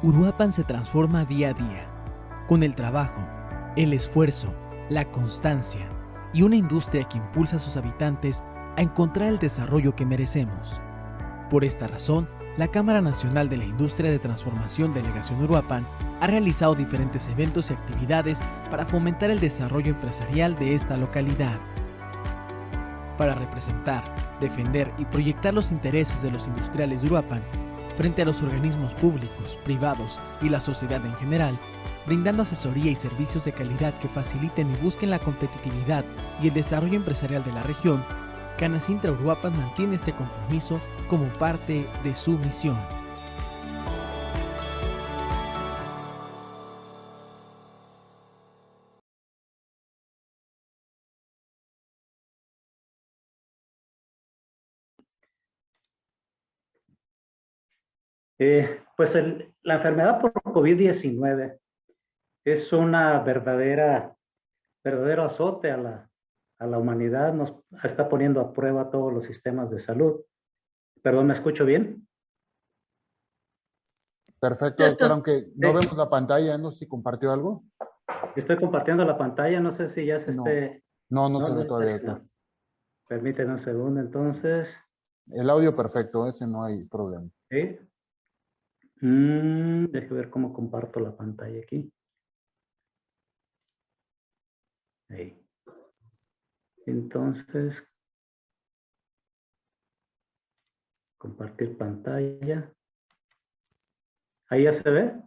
Uruapan se transforma día a día, con el trabajo, el esfuerzo, la constancia y una industria que impulsa a sus habitantes a encontrar el desarrollo que merecemos. Por esta razón, la Cámara Nacional de la Industria de Transformación Delegación Uruapan ha realizado diferentes eventos y actividades para fomentar el desarrollo empresarial de esta localidad. Para representar, defender y proyectar los intereses de los industriales de Uruapan frente a los organismos públicos, privados y la sociedad en general, brindando asesoría y servicios de calidad que faciliten y busquen la competitividad y el desarrollo empresarial de la región, Canacintra Uruapan mantiene este compromiso como parte de su misión. La enfermedad por COVID-19 es una verdadero azote a la humanidad, nos está poniendo a prueba todos los sistemas de salud. Perdón, ¿me escucho bien? Perfecto, doctor, aunque no vemos la pantalla, no sé si compartió algo. Estoy compartiendo la pantalla, no sé si ya se esté... No se ve todavía, doctor. No. Permíteme un segundo, entonces. El audio perfecto, ese no hay problema. ¿Sí? Déjame ver cómo comparto la pantalla aquí. Ahí. Entonces, compartir pantalla. ¿Ahí ya se ve?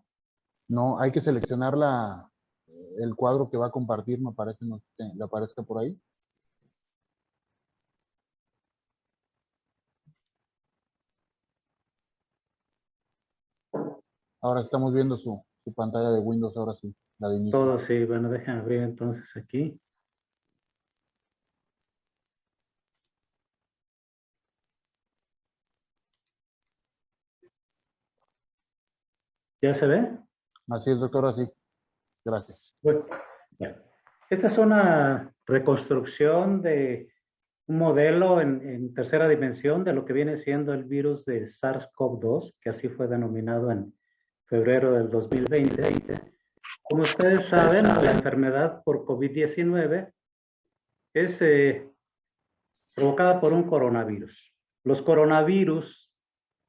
No, hay que seleccionar el cuadro que va a compartir, me parece, no sé si le aparezca por ahí. Ahora estamos viendo su pantalla de Windows, ahora sí, la de inicio. Todo sí, bueno, déjenme abrir entonces aquí. ¿Ya se ve? Así es, doctor, así. Gracias. Bueno, esta es una reconstrucción de un modelo en tercera dimensión de lo que viene siendo el virus de SARS-CoV-2, que así fue denominado en febrero del 2020. Como ustedes saben, la enfermedad por COVID-19 es provocada por un coronavirus. Los coronavirus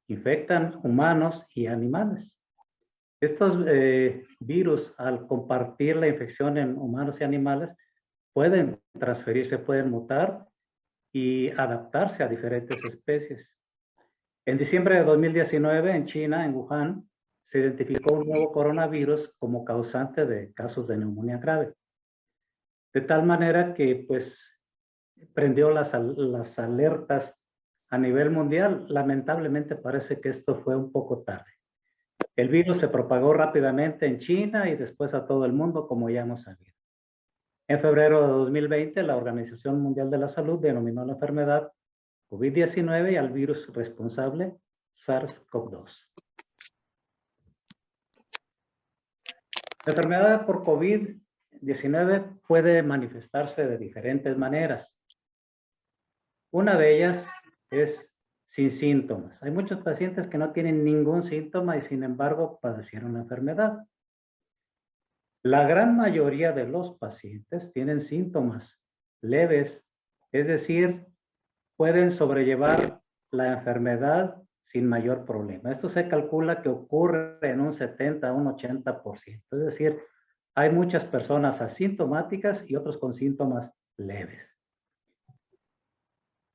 infectan humanos y animales. Estos virus, al compartir la infección en humanos y animales, pueden transferirse, pueden mutar y adaptarse a diferentes especies. En diciembre de 2019, en China, en Wuhan, se identificó un nuevo coronavirus como causante de casos de neumonía grave. De tal manera que, pues, prendió las alertas a nivel mundial. Lamentablemente parece que esto fue un poco tarde. El virus se propagó rápidamente en China y después a todo el mundo, como ya hemos sabido. En febrero de 2020, la Organización Mundial de la Salud denominó la enfermedad COVID-19 y al virus responsable SARS-CoV-2. La enfermedad por COVID-19 puede manifestarse de diferentes maneras. Una de ellas es sin síntomas. Hay muchos pacientes que no tienen ningún síntoma y sin embargo padecieron la enfermedad. La gran mayoría de los pacientes tienen síntomas leves, es decir, pueden sobrellevar la enfermedad sin mayor problema. Esto se calcula que ocurre en un 70 a un 80%. Es decir, hay muchas personas asintomáticas y otros con síntomas leves.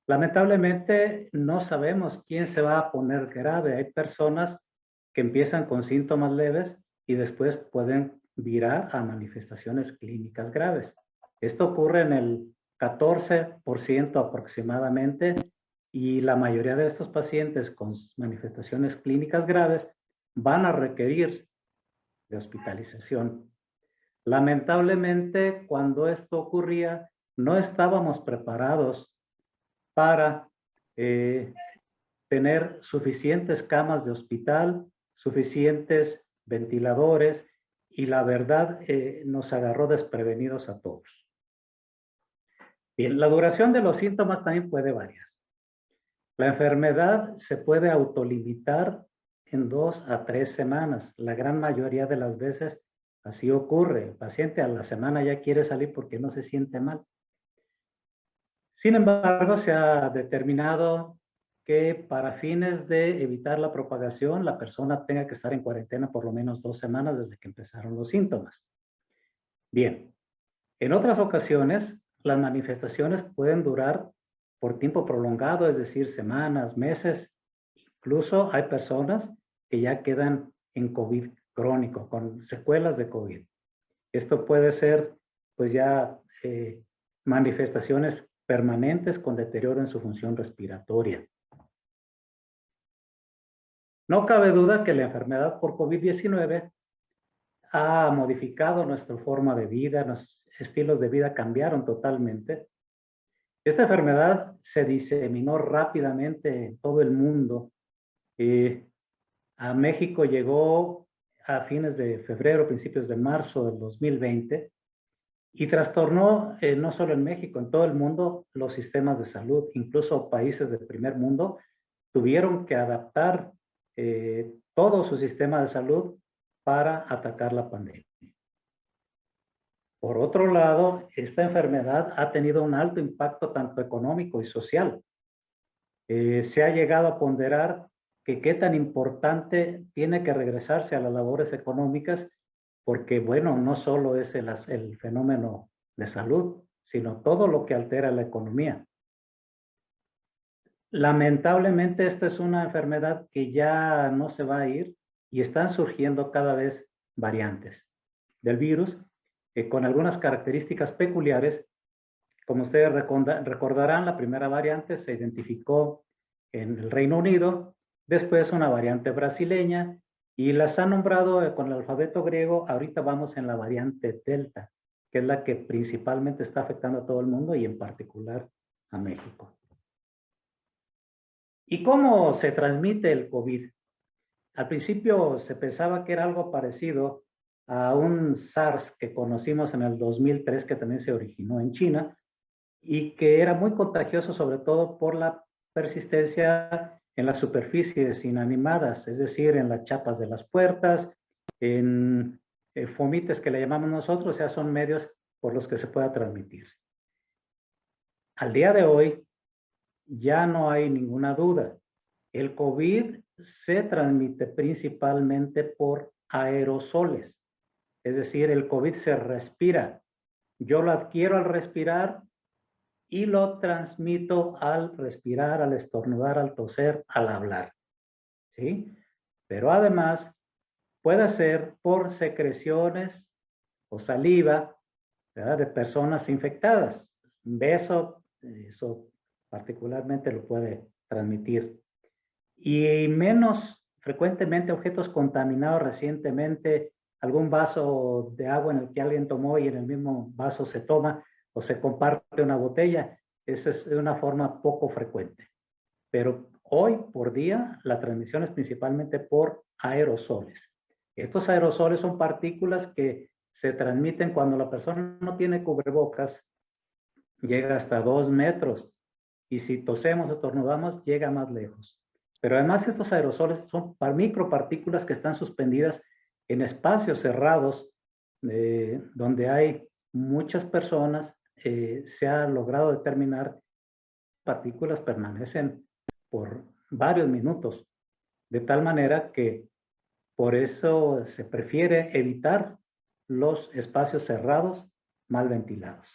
Lamentablemente no sabemos quién se va a poner grave. Hay personas que empiezan con síntomas leves y después pueden virar a manifestaciones clínicas graves. Esto ocurre en el 14% aproximadamente y la mayoría de estos pacientes con manifestaciones clínicas graves van a requerir de hospitalización. Lamentablemente, cuando esto ocurría, no estábamos preparados para tener suficientes camas de hospital, suficientes ventiladores y la verdad nos agarró desprevenidos a todos. Bien, la duración de los síntomas también puede variar. La enfermedad se puede autolimitar en 2 a 3 semanas. La gran mayoría de las veces así ocurre. El paciente a la semana ya quiere salir porque no se siente mal. Sin embargo, se ha determinado que para fines de evitar la propagación, la persona tenga que estar en cuarentena por lo menos 2 semanas desde que empezaron los síntomas. Bien, en otras ocasiones, las manifestaciones pueden durar por tiempo prolongado, es decir, semanas, meses. Incluso hay personas que ya quedan en COVID crónico, con secuelas de COVID. Esto puede ser, pues ya, manifestaciones permanentes con deterioro en su función respiratoria. No cabe duda que la enfermedad por COVID-19 ha modificado nuestra forma de vida, nuestros estilos de vida cambiaron totalmente. Esta enfermedad se diseminó rápidamente en todo el mundo. A México llegó a fines de febrero, principios de marzo del 2020 y trastornó no solo en México, en todo el mundo los sistemas de salud. Incluso países del primer mundo tuvieron que adaptar todo su sistema de salud para atacar la pandemia. Por otro lado, esta enfermedad ha tenido un alto impacto tanto económico y social. Se ha llegado a ponderar que qué tan importante tiene que regresarse a las labores económicas, porque, bueno, no solo es el fenómeno de salud, sino todo lo que altera la economía. Lamentablemente, esta es una enfermedad que ya no se va a ir y están surgiendo cada vez variantes del virus con algunas características peculiares. Como ustedes recordarán, la primera variante se identificó en el Reino Unido, después una variante brasileña y las han nombrado con el alfabeto griego. Ahorita vamos en la variante Delta, que es la que principalmente está afectando a todo el mundo y en particular a México. ¿Y cómo se transmite el COVID? Al principio se pensaba que era algo parecido a un SARS que conocimos en el 2003, que también se originó en China, y que era muy contagioso, sobre todo por la persistencia en las superficies inanimadas, es decir, en las chapas de las puertas, en fomites que le llamamos nosotros, o sea, son medios por los que se pueda transmitir. Al día de hoy, ya no hay ninguna duda. El COVID se transmite principalmente por aerosoles, es decir, el COVID se respira. Yo lo adquiero al respirar y lo transmito al respirar, al estornudar, al toser, al hablar, ¿sí? Pero además puede ser por secreciones o saliva, ¿verdad?, de personas infectadas. Un beso, eso particularmente lo puede transmitir. Y menos frecuentemente objetos contaminados recientemente, algún vaso de agua en el que alguien tomó y en el mismo vaso se toma o se comparte una botella. Esa es una forma poco frecuente. Pero hoy por día la transmisión es principalmente por aerosoles. Estos aerosoles son partículas que se transmiten cuando la persona no tiene cubrebocas, llega hasta 2 metros. Y si tosemos o estornudamos, llega más lejos. Pero además estos aerosoles son micropartículas que están suspendidas en espacios cerrados donde hay muchas personas. Se ha logrado determinar que partículas permanecen por varios minutos, de tal manera que por eso se prefiere evitar los espacios cerrados mal ventilados.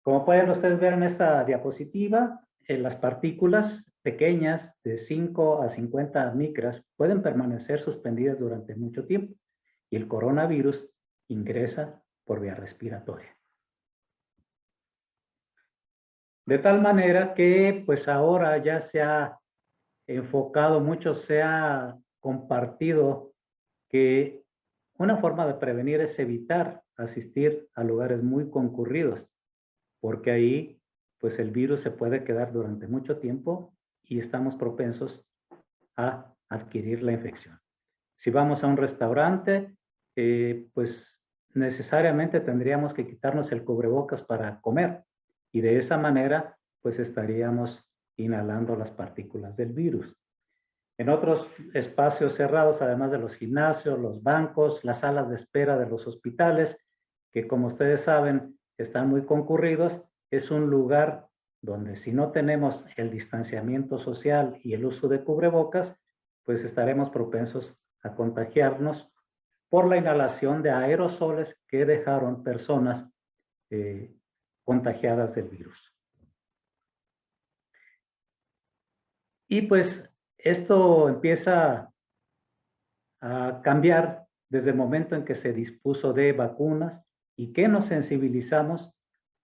Como pueden ustedes ver en esta diapositiva, las partículas pequeñas de 5 a 50 micras pueden permanecer suspendidas durante mucho tiempo y el coronavirus ingresa por vía respiratoria. De tal manera que pues ahora ya se ha enfocado mucho, se ha compartido que una forma de prevenir es evitar asistir a lugares muy concurridos, porque ahí pues el virus se puede quedar durante mucho tiempo y estamos propensos a adquirir la infección. Si vamos a un restaurante, pues necesariamente tendríamos que quitarnos el cubrebocas para comer y de esa manera pues estaríamos inhalando las partículas del virus. En otros espacios cerrados, además de los gimnasios, los bancos, las salas de espera de los hospitales, que como ustedes saben, están muy concurridos, es un lugar donde si no tenemos el distanciamiento social y el uso de cubrebocas, pues estaremos propensos a contagiarnos por la inhalación de aerosoles que dejaron personas contagiadas del virus. Y pues esto empieza a cambiar desde el momento en que se dispuso de vacunas y que nos sensibilizamos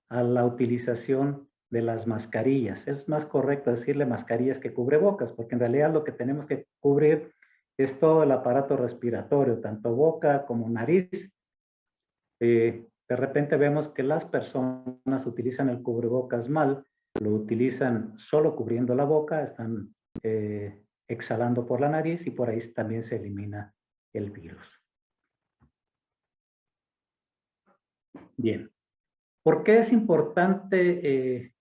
a la utilización de las mascarillas. Es más correcto decirle mascarillas que cubrebocas, porque en realidad lo que tenemos que cubrir es todo el aparato respiratorio, tanto boca como nariz. De repente vemos que las personas utilizan el cubrebocas mal, lo utilizan solo cubriendo la boca, están exhalando por la nariz y por ahí también se elimina el virus. Bien, ¿por qué es importante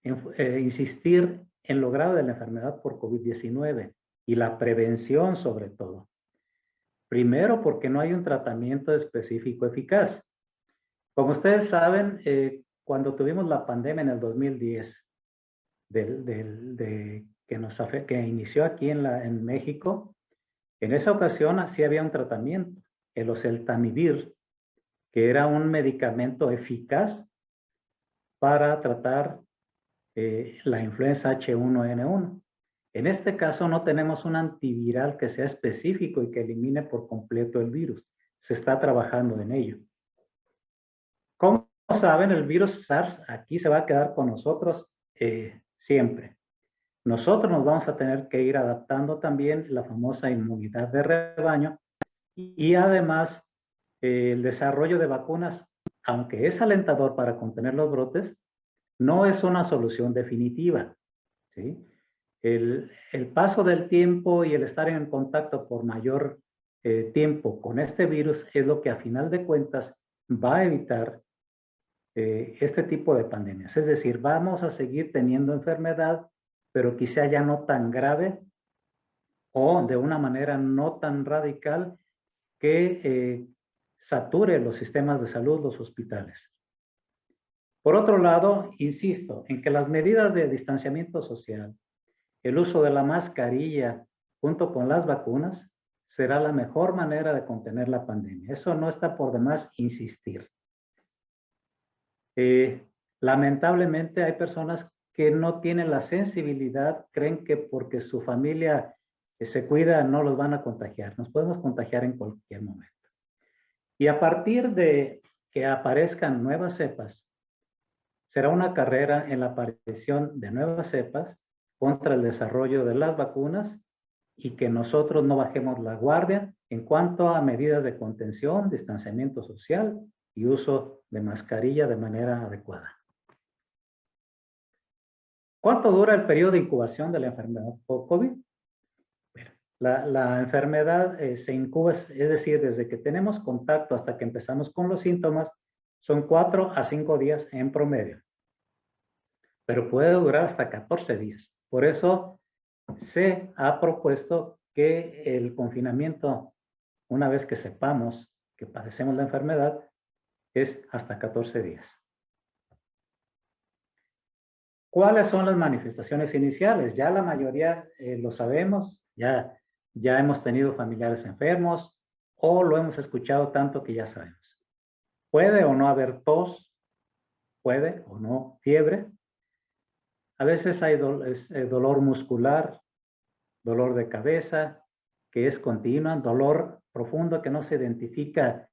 insistir en lo grave de la enfermedad por COVID-19 y la prevención sobre todo? Primero, porque no hay un tratamiento específico eficaz. Como ustedes saben, cuando tuvimos la pandemia en el 2010, que inició aquí en México, en esa ocasión sí había un tratamiento, el oseltamivir, que era un medicamento eficaz para tratar la influenza H1N1. En este caso no tenemos un antiviral que sea específico y que elimine por completo el virus. Se está trabajando en ello. Como saben, el virus SARS aquí se va a quedar con nosotros siempre. Nosotros nos vamos a tener que ir adaptando también la famosa inmunidad de rebaño y además el desarrollo de vacunas, aunque es alentador para contener los brotes, no es una solución definitiva, ¿sí? El paso del tiempo y el estar en contacto por mayor tiempo con este virus es lo que a final de cuentas va a evitar este tipo de pandemias. Es decir, vamos a seguir teniendo enfermedad, pero quizá ya no tan grave o de una manera no tan radical que sature los sistemas de salud, los hospitales. Por otro lado, insisto en que las medidas de distanciamiento social, el uso de la mascarilla junto con las vacunas será la mejor manera de contener la pandemia. Eso no está por demás insistir. Lamentablemente hay personas que no tienen la sensibilidad, creen que porque su familia se cuida no los van a contagiar. Nos podemos contagiar en cualquier momento. Y a partir de que aparezcan nuevas cepas, será una carrera en la aparición de nuevas cepas contra el desarrollo de las vacunas y que nosotros no bajemos la guardia en cuanto a medidas de contención, distanciamiento social y uso de mascarilla de manera adecuada. ¿Cuánto dura el periodo de incubación de la enfermedad por COVID? Bueno, la enfermedad se incuba, es decir, desde que tenemos contacto hasta que empezamos con los síntomas, son 4 a 5 días en promedio. Pero puede durar hasta 14 días. Por eso se ha propuesto que el confinamiento, una vez que sepamos que padecemos la enfermedad, es hasta 14 días. ¿Cuáles son las manifestaciones iniciales? Ya la mayoría lo sabemos, ya hemos tenido familiares enfermos o lo hemos escuchado tanto que ya sabemos. Puede o no haber tos, puede o no fiebre. A veces hay dolor muscular, dolor de cabeza, que es continuo, dolor profundo que no se identifica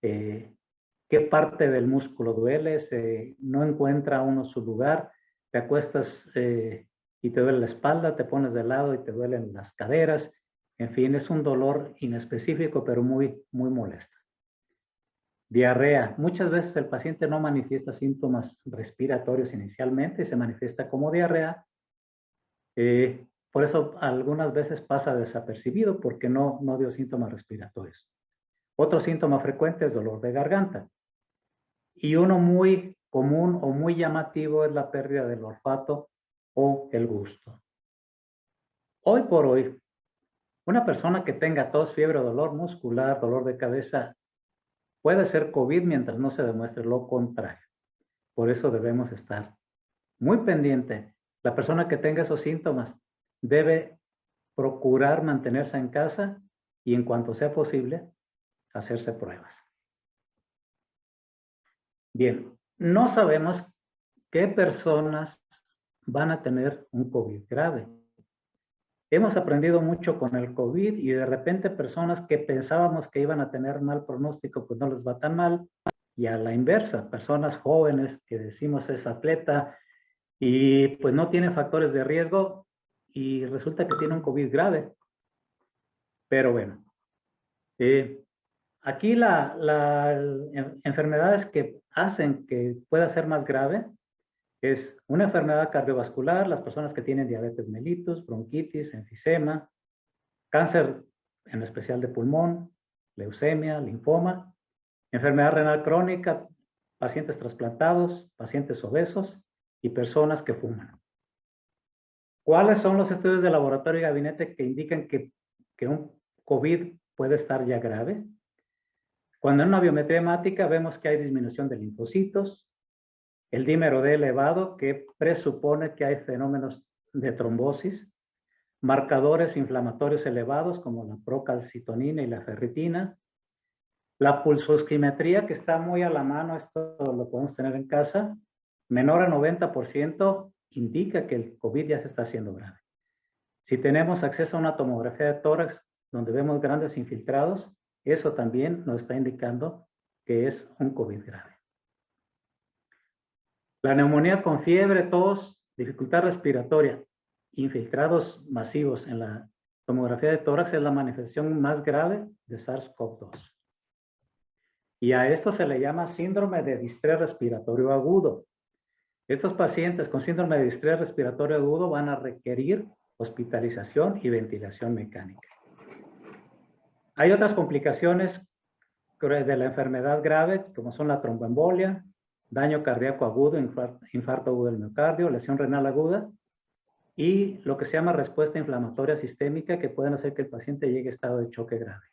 qué parte del músculo duele, no encuentra uno su lugar. Te acuestas y te duele la espalda, te pones de lado y te duelen las caderas. En fin, es un dolor inespecífico, pero muy, muy molesto. Diarrea. Muchas veces el paciente no manifiesta síntomas respiratorios inicialmente, se manifiesta como diarrea. Por eso algunas veces pasa desapercibido porque no dio síntomas respiratorios. Otro síntoma frecuente es dolor de garganta. Y uno muy común o muy llamativo es la pérdida del olfato o el gusto. Hoy por hoy, Una persona que tenga tos, fiebre, dolor muscular, dolor de cabeza, puede ser COVID mientras no se demuestre lo contrario. Por eso debemos estar muy pendiente. La persona que tenga esos síntomas debe procurar mantenerse en casa y en cuanto sea posible, hacerse pruebas. Bien, no sabemos qué personas van a tener un COVID grave. Hemos aprendido mucho con el COVID y de repente personas que pensábamos que iban a tener mal pronóstico, pues no les va tan mal. Y a la inversa, personas jóvenes que decimos es atleta y pues no tiene factores de riesgo y resulta que tiene un COVID grave. Pero bueno, aquí las enfermedades que hacen que pueda ser más grave es una enfermedad cardiovascular, las personas que tienen diabetes mellitus, bronquitis, enfisema, cáncer en especial de pulmón, leucemia, linfoma, enfermedad renal crónica, pacientes trasplantados, pacientes obesos y personas que fuman. ¿Cuáles son los estudios de laboratorio y gabinete que indican que un COVID puede estar ya grave? Cuando en una biometría hemática vemos que hay disminución de linfocitos, el dímero D elevado, que presupone que hay fenómenos de trombosis, marcadores inflamatorios elevados como la procalcitonina y la ferritina, la pulsoximetría, que está muy a la mano, esto lo podemos tener en casa, menor a 90%, indica que el COVID ya se está haciendo grave. Si tenemos acceso a una tomografía de tórax donde vemos grandes infiltrados, eso también nos está indicando que es un COVID grave. La neumonía con fiebre, tos, dificultad respiratoria, infiltrados masivos en la tomografía de tórax es la manifestación más grave de SARS-CoV-2. Y a esto se le llama síndrome de distrés respiratorio agudo. Estos pacientes con síndrome de distrés respiratorio agudo van a requerir hospitalización y ventilación mecánica. Hay otras complicaciones de la enfermedad grave, como son la tromboembolia, daño cardíaco agudo, infarto agudo del miocardio, lesión renal aguda y lo que se llama respuesta inflamatoria sistémica, que pueden hacer que el paciente llegue a estado de choque grave.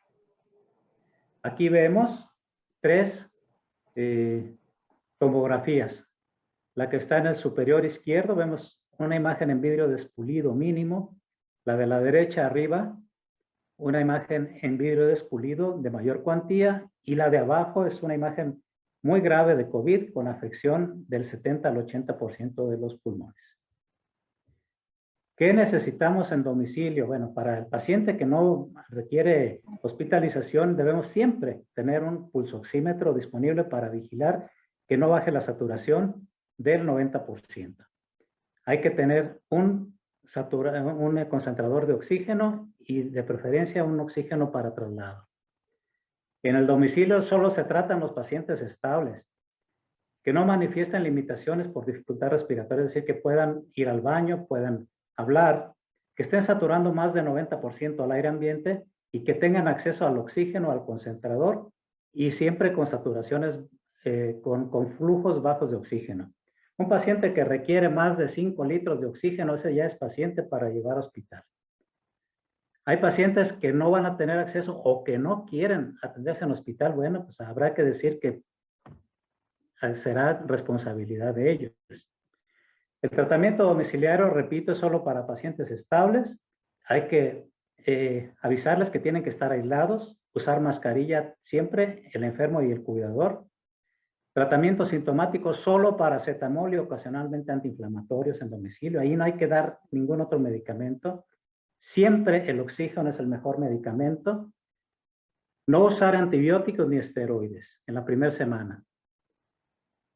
Aquí vemos tres tomografías. La que está en el superior izquierdo, vemos una imagen en vidrio despulido mínimo. La de la derecha arriba, una imagen en vidrio despulido de mayor cuantía. Y la de abajo es una imagen muy grave de COVID con afección del 70 al 80% de los pulmones. ¿Qué necesitamos en domicilio? Bueno, para el paciente que no requiere hospitalización, debemos siempre tener un pulsoxímetro disponible para vigilar que no baje la saturación del 90%. Hay que tener un concentrador de oxígeno y de preferencia un oxígeno para traslado. En el domicilio solo se tratan los pacientes estables, que no manifiesten limitaciones por dificultad respiratoria, es decir, que puedan ir al baño, puedan hablar, que estén saturando más de 90% al aire ambiente y que tengan acceso al oxígeno, al concentrador y siempre con saturaciones, con flujos bajos de oxígeno. Un paciente que requiere más de 5 litros de oxígeno, ese ya es paciente para llevar a hospital. Hay pacientes que no van a tener acceso o que no quieren atenderse en hospital. Bueno, pues habrá que decir que será responsabilidad de ellos. El tratamiento domiciliario, repito, es solo para pacientes estables. Hay que avisarles que tienen que estar aislados, usar mascarilla siempre, el enfermo y el cuidador. Tratamiento sintomático solo paracetamol y ocasionalmente antiinflamatorios en domicilio. Ahí no hay que dar ningún otro medicamento. Siempre el oxígeno es el mejor medicamento. No usar antibióticos ni esteroides en la primera semana.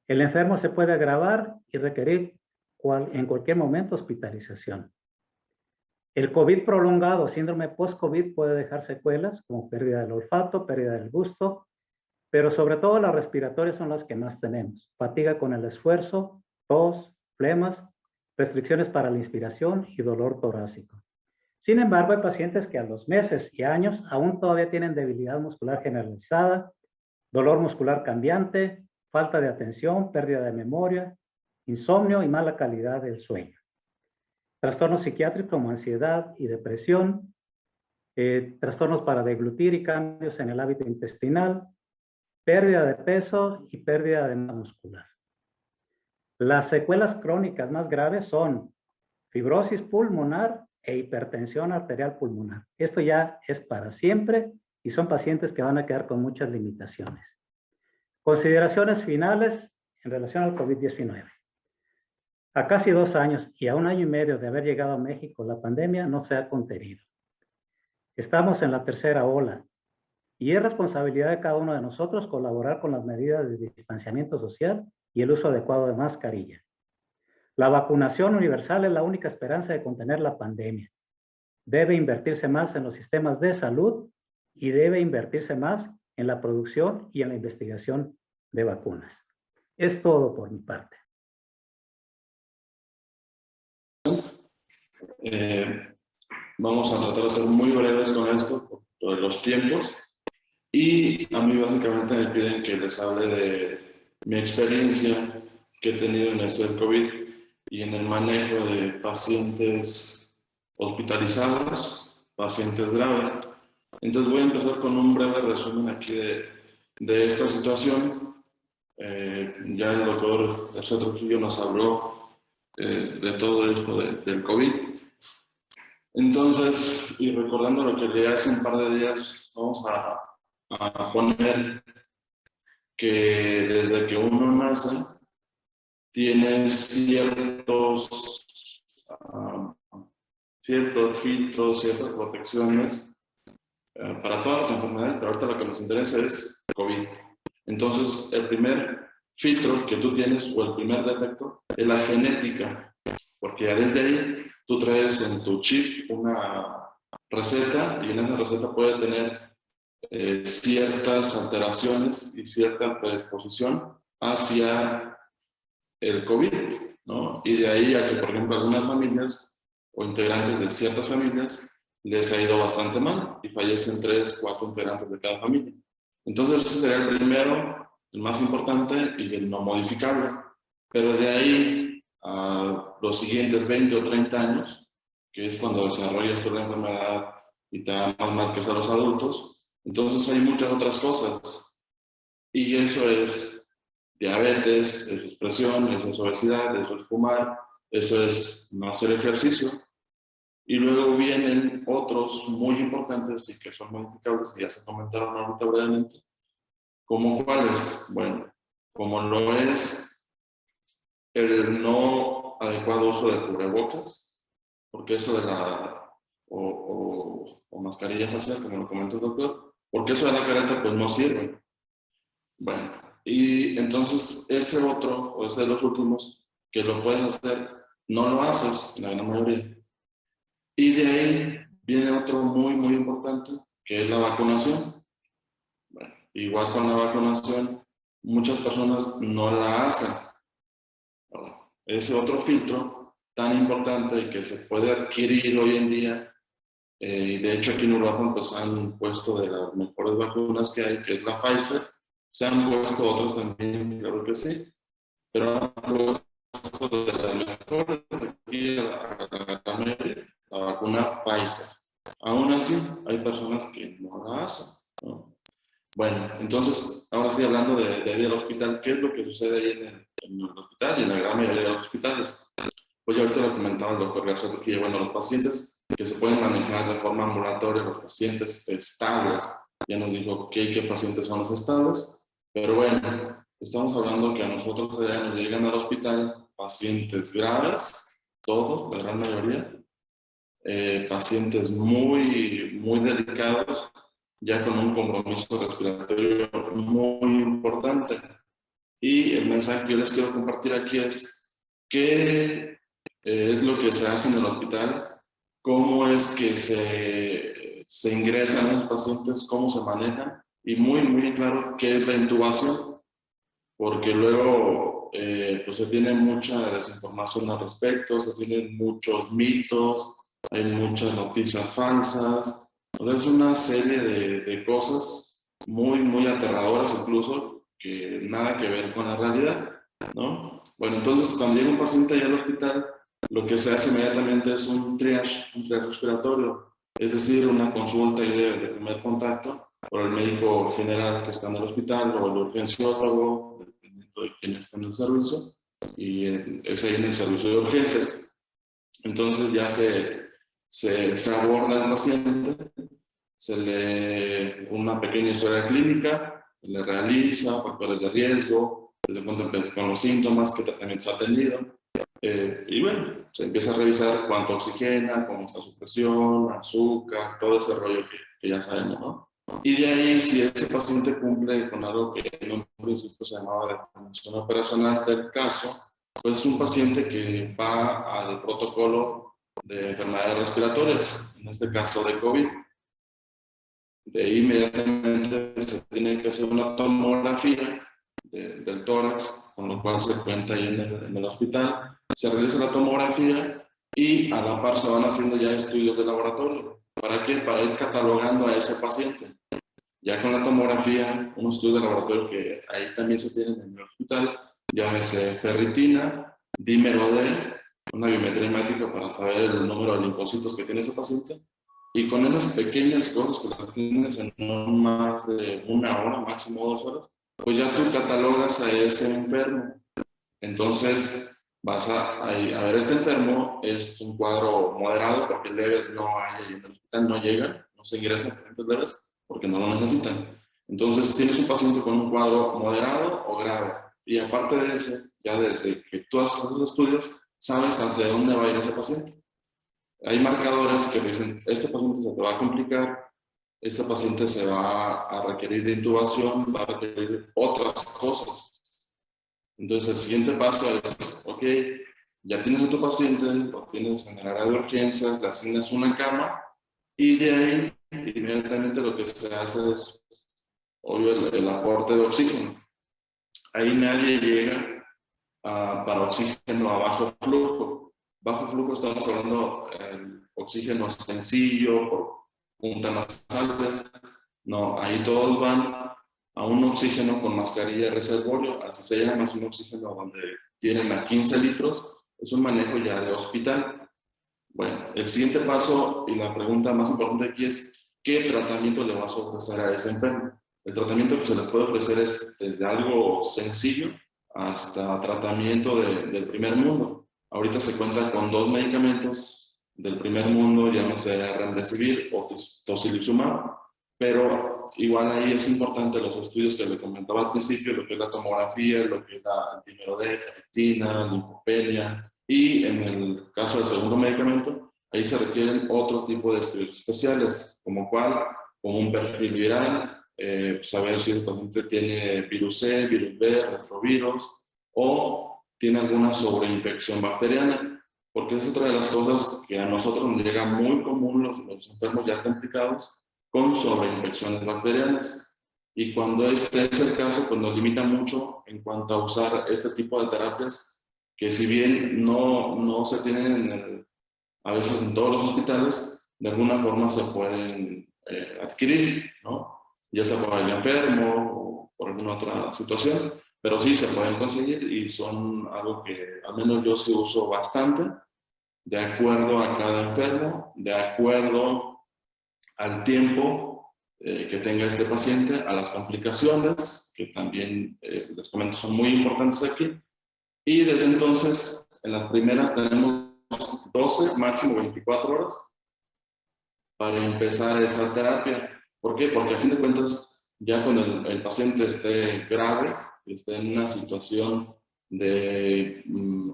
El enfermo se puede agravar y requerir en cualquier momento hospitalización. El COVID prolongado, síndrome post-COVID, puede dejar secuelas como pérdida del olfato, pérdida del gusto, pero sobre todo las respiratorias son las que más tenemos. Fatiga con el esfuerzo, tos, flemas, restricciones para la inspiración y dolor torácico. Sin embargo, hay pacientes que a los meses y años aún todavía tienen debilidad muscular generalizada, dolor muscular cambiante, falta de atención, pérdida de memoria, insomnio y mala calidad del sueño. Trastornos psiquiátricos como ansiedad y depresión, trastornos para deglutir y cambios en el hábito intestinal, pérdida de peso y pérdida de masa muscular. Las secuelas crónicas más graves son fibrosis pulmonar e hipertensión arterial pulmonar. Esto ya es para siempre y son pacientes que van a quedar con muchas limitaciones. Consideraciones finales en relación al COVID-19. A casi 2 años y a 1 año y medio de haber llegado a México, la pandemia no se ha contenido. Estamos en la tercera ola y es responsabilidad de cada uno de nosotros colaborar con las medidas de distanciamiento social y el uso adecuado de mascarilla. La vacunación universal es la única esperanza de contener la pandemia. Debe invertirse más en los sistemas de salud y debe invertirse más en la producción y en la investigación de vacunas. Es todo por mi parte. Vamos a tratar de ser muy breves con esto, por los tiempos. Y a mí básicamente me piden que les hable de mi experiencia que he tenido en esto del COVID y en el manejo de pacientes hospitalizados, pacientes graves. Entonces voy a empezar con un breve resumen aquí de esta situación. Ya el doctor García Trujillo nos habló de todo esto del COVID. Entonces, y recordando lo que leí hace un par de días, vamos a poner que desde que uno nace tiene ciertos filtros, ciertas protecciones para todas las enfermedades, pero ahorita lo que nos interesa es COVID. Entonces, el primer filtro que tú tienes, o el primer defecto, es la genética, porque ya desde ahí tú traes en tu chip una receta y en esa receta puede tener ciertas alteraciones y cierta predisposición hacia el COVID, ¿no? Y de ahí a que, por ejemplo, algunas familias o integrantes de ciertas familias les ha ido bastante mal y fallecen 3, 4 integrantes de cada familia. Entonces, ese sería el primero, el más importante y el no modificable. Pero de ahí a los siguientes 20 o 30 años, que es cuando desarrollas toda la enfermedad y te da más mal que a los adultos, entonces hay muchas otras cosas. Y eso es diabetes, eso es presión, eso es obesidad, eso es fumar, eso es no hacer ejercicio. Y luego vienen otros muy importantes y que son modificables, que ya se comentaron ahorita brevemente. ¿Cómo cuáles? Bueno, como lo es el no adecuado uso de cubrebocas, porque eso de la o mascarilla facial, como lo comentó el doctor, porque eso de la careta pues no sirve. Bueno, y entonces ese otro, o ese de los últimos, que lo puedes hacer, no lo haces, en la gran mayoría. Y de ahí viene otro muy, muy importante, que es la vacunación. Bueno, igual con la vacunación, muchas personas no la hacen. Bueno, ese otro filtro tan importante y que se puede adquirir hoy en día, y de hecho aquí en Uruguay pues han puesto de las mejores vacunas que hay, que es la Pfizer. Se han puesto otras también, claro que sí, pero han puesto de las mejores aquí la vacuna Pfizer. Aún así, hay personas que no la hacen, ¿no? Bueno, entonces, ahora sí hablando de ir al hospital, ¿qué es lo que sucede ahí en el hospital y en la gran mayoría de los hospitales? Pues ya ahorita lo comentaba el doctor García Trujillo, bueno, los pacientes que se pueden manejar de forma ambulatoria, los pacientes estables, ya nos dijo qué pacientes son los estables, pero bueno, estamos hablando que a nosotros ya nos llegan al hospital pacientes graves, todos, la gran mayoría, pacientes muy, muy delicados, ya con un compromiso respiratorio muy importante. Y el mensaje que yo les quiero compartir aquí es qué es lo que se hace en el hospital, cómo es que se ingresan a los pacientes, cómo se manejan, y muy, muy claro qué es la intubación, porque luego pues se tiene mucha desinformación al respecto, se tienen muchos mitos, hay muchas noticias falsas. Entonces es una serie de cosas muy, muy aterradoras incluso, que nada que ver con la realidad, ¿no? Bueno, entonces cuando llega un paciente allá al hospital, lo que se hace inmediatamente es un triage respiratorio. es decir, una consulta y de primer contacto por el médico general que está en el hospital o el urgenciólogo, dependiendo de quién está en el servicio, y es ahí en el servicio de urgencias. Entonces ya se aborda al paciente, se le una pequeña historia clínica, se le realiza factores de riesgo, desde cuándo con los síntomas, qué tratamientos ha tenido, y bueno, se empieza a revisar cuánto oxigena, cómo está su presión, azúcar, todo ese rollo que ya sabemos, ¿no? Y de ahí, si ese paciente cumple con algo que en un principio se llamaba de condición operacional del caso, pues es un paciente que va al protocolo de enfermedades respiratorias, en este caso de COVID. De ahí inmediatamente se tiene que hacer una tomografía del tórax, con lo cual se cuenta ahí en el hospital. Se realiza la tomografía y a la par se van haciendo ya estudios de laboratorio. ¿Para qué? Para ir catalogando a ese paciente. Ya con la tomografía, unos estudios de laboratorio que ahí también se tienen en el hospital, llámese ferritina, dímero D, una biometría hemática para saber el número de linfocitos que tiene ese paciente. Y con esas pequeñas cosas que las tienes en no más de 1 hora, máximo 2 horas, pues ya tú catalogas a ese enfermo. Entonces vas a ver, este enfermo es un cuadro moderado, porque leves no hay ahí en el hospital, no llegan, no se ingresan pacientes leves porque no lo necesitan. Entonces tienes un paciente con un cuadro moderado o grave. Y aparte de eso, ya desde que tú haces los estudios, sabes hacia dónde va a ir ese paciente. Hay marcadores que dicen, este paciente se te va a complicar, este paciente se va a requerir de intubación, va a requerir otras cosas. Entonces el siguiente paso es, ok, ya tienes a tu paciente, lo tienes en el área de urgencias, le asignas una cama y de ahí inmediatamente lo que se hace es, obvio, el aporte de oxígeno. Ahí nadie llega para oxígeno a bajo flujo. Bajo flujo estamos hablando del oxígeno sencillo, por puntas nasales. No, ahí todos van a un oxígeno con mascarilla de reservorio, así se llama, es un oxígeno donde tienen a 15 litros, es un manejo ya de hospital. Bueno, el siguiente paso y la pregunta más importante aquí es, ¿qué tratamiento le vas a ofrecer a ese enfermo? El tratamiento que se les puede ofrecer es desde algo sencillo hasta tratamiento del primer mundo. Ahorita se cuenta con 2 medicamentos del primer mundo, llámese Remdesivir o Tocilizumab, pero igual ahí es importante los estudios que le comentaba al principio, lo que es la tomografía, lo que es la dímero D, ferritina, linfopenia, y en el caso del segundo medicamento, ahí se requieren otro tipo de estudios especiales, como un perfil viral, saber si el paciente tiene virus C, virus B, retrovirus, o tiene alguna sobreinfección bacteriana, porque es otra de las cosas que a nosotros nos llega muy común, los enfermos ya complicados, con sobreinfecciones bacterianas. Y cuando este es el caso, pues nos limita mucho en cuanto a usar este tipo de terapias, que si bien no se tienen a veces en todos los hospitales, de alguna forma se pueden adquirir, ¿no? Ya sea por el enfermo o por alguna otra situación, pero sí se pueden conseguir y son algo que al menos yo sí uso bastante, de acuerdo a cada enfermo, de acuerdo al tiempo que tenga este paciente, a las complicaciones, que también les comento son muy importantes aquí. Y desde entonces, en las primeras tenemos 12, máximo 24 horas para empezar esa terapia. ¿Por qué? Porque a fin de cuentas, ya cuando el paciente esté grave, esté en una situación de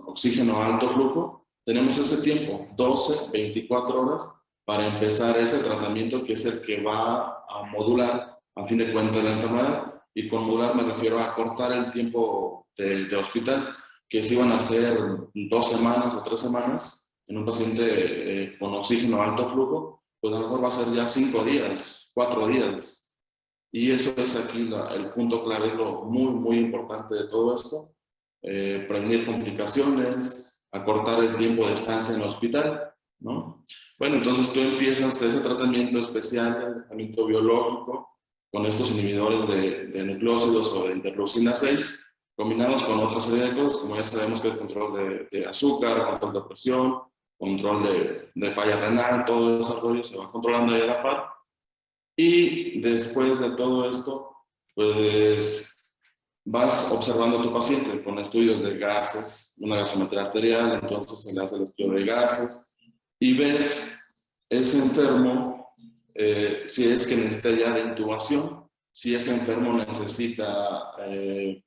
oxígeno a alto flujo, tenemos ese tiempo, 12, 24 horas, para empezar ese tratamiento que es el que va a modular, a fin de cuentas, la enfermedad. Y con modular me refiero a cortar el tiempo de hospital, que si van a ser 2 semanas o 3 semanas en un paciente con oxígeno a alto flujo, pues a lo mejor va a ser ya 5 días, 4 días. Y eso es aquí el punto clave, es lo muy importante de todo esto. Prevenir complicaciones, acortar el tiempo de estancia en el hospital, ¿no? Bueno, entonces tú empiezas ese tratamiento especial, el tratamiento biológico, con estos inhibidores de nucleósidos o de interleucina 6, combinados con otra serie de cosas, como ya sabemos que el control de azúcar, control de presión, control de falla renal, todo ese rollo se va controlando ahí a la par. Y después de todo esto, pues vas observando a tu paciente con estudios de gases, una gasometría arterial, entonces se le hace el estudio de gases y ves ese enfermo, si es que necesita ya de intubación, si ese enfermo necesita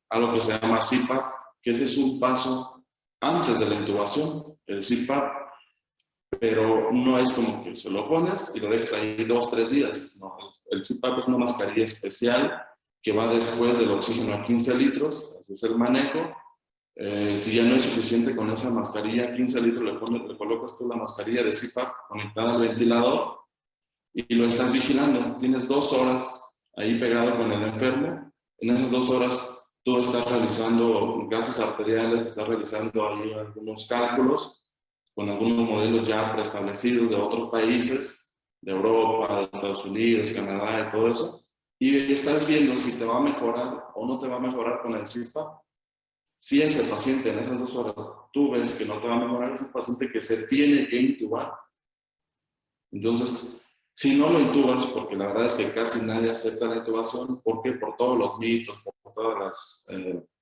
algo que se llama CPAP, que ese es un paso antes de la intubación, el CPAP, pero no es como que se lo pones y lo dejas ahí 2 o 3 días. No, el CPAP es una mascarilla especial que va después del oxígeno a 15 litros, ese es el manejo. Si ya no es suficiente con esa mascarilla, 15 litros le colocas tú la mascarilla de CPAP conectada al ventilador y lo estás vigilando. Tienes 2 horas ahí pegado con el enfermo. En esas 2 horas tú estás realizando gases arteriales, estás realizando ahí algunos cálculos con algunos modelos ya preestablecidos de otros países, de Europa, de Estados Unidos, Canadá y todo eso. Y estás viendo si te va a mejorar o no te va a mejorar con el CPAP. Si ese paciente en esas 2 horas tú ves que no te va a mejorar, es un paciente que se tiene que intubar. Entonces, si no lo intubas, porque la verdad es que casi nadie acepta la intubación, ¿por qué? Por todos los mitos, por todas las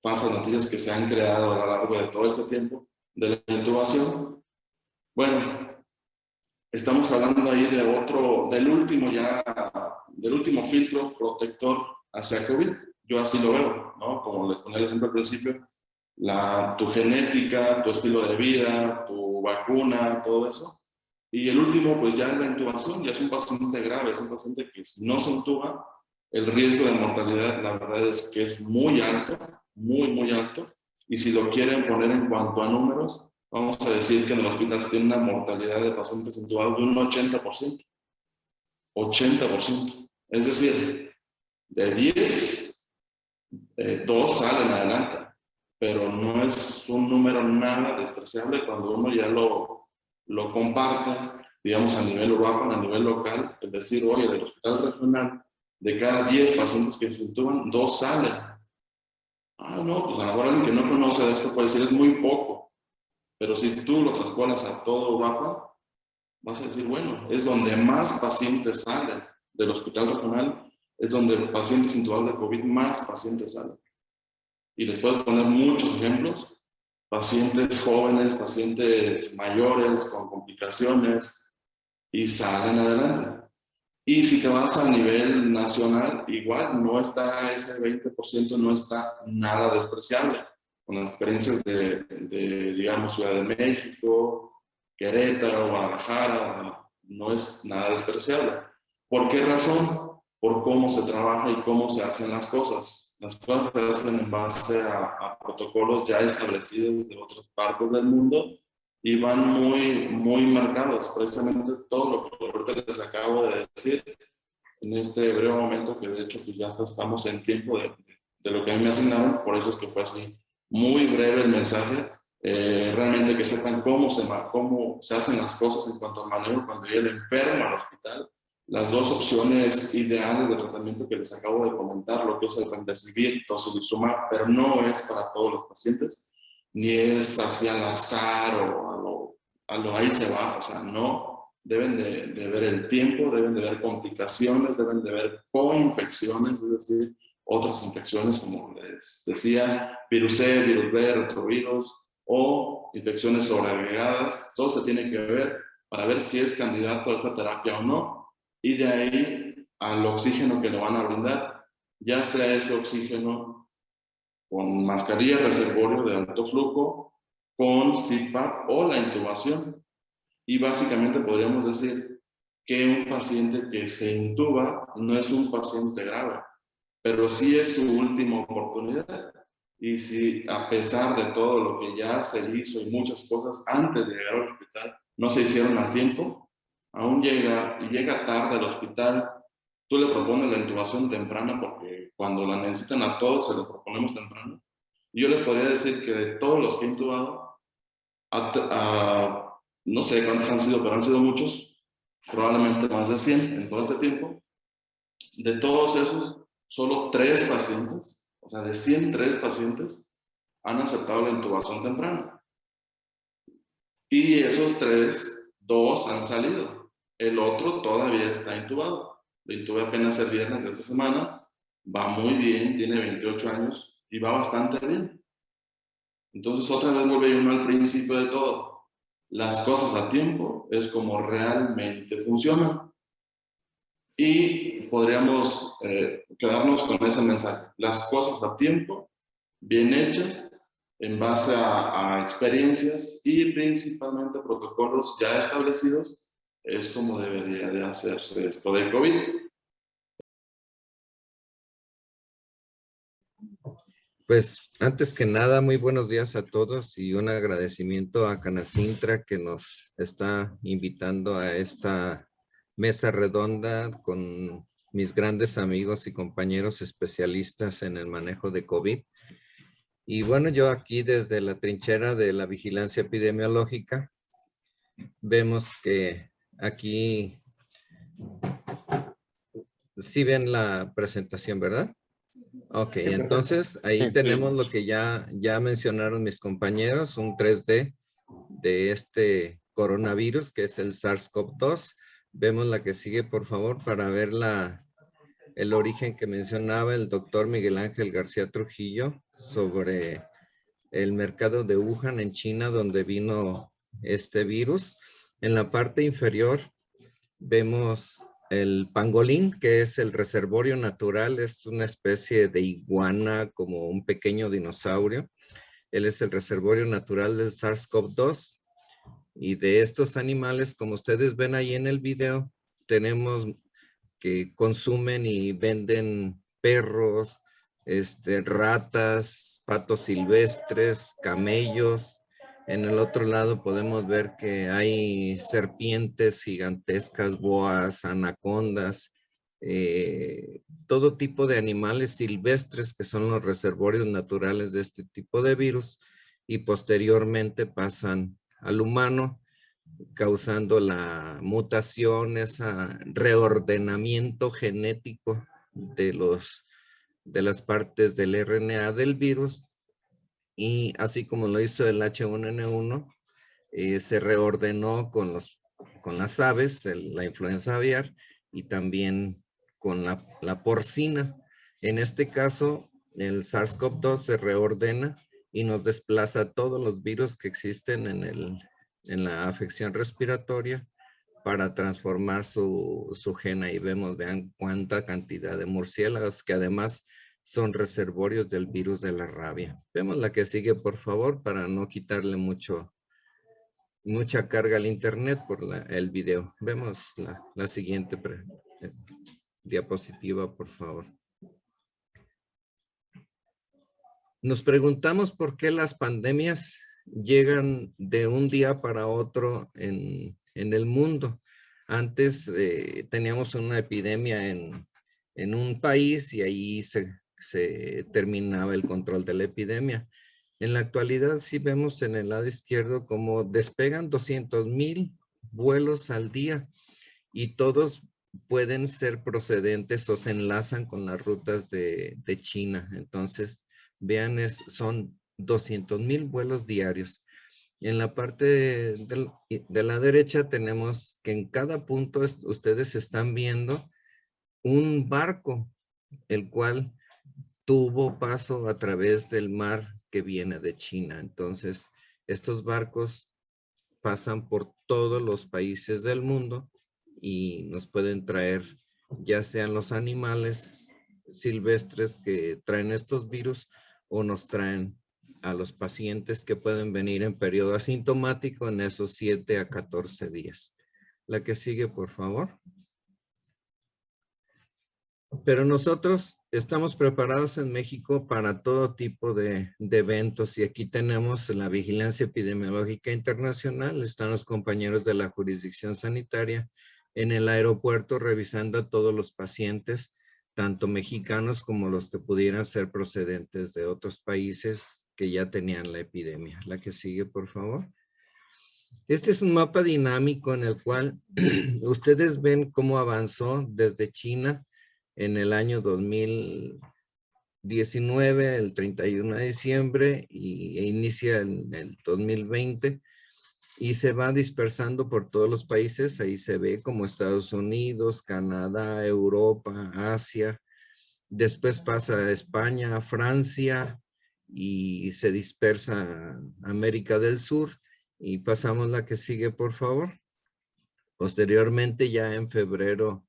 falsas noticias que se han creado a lo largo de todo este tiempo de la intubación. Bueno, estamos hablando ahí de del último filtro protector hacia COVID. Yo así lo veo, ¿no? Como les ponía el ejemplo al principio, tu genética, tu estilo de vida, tu vacuna, todo eso. Y el último, pues ya es la intubación, ya es un paciente grave, es un paciente que si no se intuba, el riesgo de mortalidad, la verdad es que es muy alto, muy alto. Y si lo quieren poner en cuanto a números, vamos a decir que en el hospital se tiene una mortalidad de pacientes intubados de un 80%. 80%. Es decir, de 10, 2 salen adelante. Pero no es un número nada despreciable cuando uno ya lo comparte, digamos, a nivel urbano, a nivel local. Es decir, oye, del hospital regional, de cada 10 pacientes que se intuban, 2 salen. No, pues a lo mejor alguien que no conoce de esto puede decir, es muy poco. Pero si tú lo traspolas a todo Europa, vas a decir, bueno, es donde más pacientes salen del hospital regional, es donde pacientes intubados de COVID, más pacientes salen. Y les puedo poner muchos ejemplos, pacientes jóvenes, pacientes mayores, con complicaciones, y salen adelante. Y si te vas a nivel nacional, igual no está ese 20%, no está nada despreciable. Con las experiencias de, digamos, Ciudad de México, Querétaro, Guadalajara, no es nada despreciable. ¿Por qué razón? Por cómo se trabaja y cómo se hacen las cosas. Las cosas se hacen en base a protocolos ya establecidos de otras partes del mundo y van muy marcados. Precisamente todo lo que ahorita les acabo de decir en este breve momento, que de hecho pues ya estamos en tiempo de lo que a mí me asignaron, por eso es que fue así muy breve el mensaje, realmente que sepan cómo se hacen las cosas en cuanto al manejo cuando llega el enfermo al hospital. Las 2 opciones ideales de tratamiento que les acabo de comentar, lo que es el remdesivir, tocilizumab, pero no es para todos los pacientes, ni es hacia al azar o a lo ahí se va, o sea, no. Deben de ver el tiempo, deben de ver complicaciones, deben de ver coinfecciones, es decir, otras infecciones como les decía, virus C, virus B, retrovirus o infecciones sobreagregadas. Todo se tiene que ver para ver si es candidato a esta terapia o no, y de ahí al oxígeno que le van a brindar, ya sea ese oxígeno con mascarilla reservorio de alto flujo, con CPAP o la intubación. Y básicamente podríamos decir que un paciente que se intuba no es un paciente grave, pero sí es su última oportunidad. Y si a pesar de todo lo que ya se hizo y muchas cosas antes de llegar al hospital no se hicieron a tiempo, aún llega tarde al hospital, tú le propones la intubación temprana, porque cuando la necesitan a todos se lo proponemos temprano. Y yo les podría decir que de todos los que he intubado, no sé cuántos han sido, pero han sido muchos, probablemente más de 100 en todo este tiempo. De todos esos, solo 3 pacientes, o sea, de 103 pacientes, han aceptado la intubación temprana. Y esos 3, 2 han salido. El otro todavía está intubado. Lo intubé apenas el viernes de esta semana. Va muy bien, tiene 28 años y va bastante bien. Entonces otra vez vuelve uno al principio de todo. Las cosas a tiempo es como realmente funcionan. Y podríamos quedarnos con ese mensaje. Las cosas a tiempo, bien hechas, en base a experiencias y principalmente protocolos ya establecidos, es como debería de hacerse esto de COVID. Pues antes que nada, muy buenos días a todos y un agradecimiento a Canacintra que nos está invitando a esta mesa redonda con mis grandes amigos y compañeros especialistas en el manejo de COVID. Y bueno, yo aquí desde la trinchera de la vigilancia epidemiológica, vemos que aquí sí ven la presentación, ¿verdad? Ok, entonces ahí Sí. tenemos lo que ya mencionaron mis compañeros, un 3D de este coronavirus que es el SARS-CoV-2. Vemos la que sigue, por favor, para ver el origen que mencionaba el doctor Miguel Ángel García Trujillo sobre el mercado de Wuhan en China, donde vino este virus. En la parte inferior vemos el pangolín, que es el reservorio natural, es una especie de iguana, como un pequeño dinosaurio. Él es el reservorio natural del SARS-CoV-2. Y de estos animales, como ustedes ven ahí en el video, tenemos que consumen y venden perros, ratas, patos silvestres, camellos. En el otro lado podemos ver que hay serpientes gigantescas, boas, anacondas, todo tipo de animales silvestres que son los reservorios naturales de este tipo de virus y posteriormente pasan al humano, causando la mutación, ese reordenamiento genético de las partes del RNA del virus, y así como lo hizo el H1N1, se reordenó con las aves, la influenza aviar, y también con la porcina. En este caso, el SARS-CoV-2 se reordena y nos desplaza todos los virus que existen en la afección respiratoria para transformar su gen. Ahí vemos, vean cuánta cantidad de murciélagos que además son reservorios del virus de la rabia. Vemos la que sigue, por favor, para no quitarle mucha carga al internet por el video. Vemos la siguiente diapositiva, por favor. Nos preguntamos por qué las pandemias llegan de un día para otro en el mundo. Antes teníamos una epidemia en un país y ahí se terminaba el control de la epidemia. En la actualidad sí vemos en el lado izquierdo como despegan 200,000 vuelos al día y todos pueden ser procedentes o se enlazan con las rutas de China. Entonces, vean, son 200,000 vuelos diarios. En la parte de la derecha tenemos que en cada punto ustedes están viendo un barco, el cual tuvo paso a través del mar que viene de China. Entonces, estos barcos pasan por todos los países del mundo y nos pueden traer, ya sean los animales silvestres que traen estos virus o nos traen a los pacientes que pueden venir en periodo asintomático en esos 7 a 14 días. La que sigue, por favor. Pero nosotros estamos preparados en México para todo tipo de eventos y aquí tenemos la Vigilancia Epidemiológica Internacional. Están los compañeros de la jurisdicción sanitaria en el aeropuerto revisando a todos los pacientes, tanto mexicanos como los que pudieran ser procedentes de otros países que ya tenían la epidemia. La que sigue, por favor. Este es un mapa dinámico en el cual ustedes ven cómo avanzó desde China en el año 2019, el 31 de diciembre, e inicia en el 2020. y se va dispersando por todos los países. Ahí se ve como Estados Unidos, Canadá, Europa, Asia. Después pasa a España, a Francia y se dispersa a América del Sur. Y pasamos la que sigue, por favor. Posteriormente, ya en febrero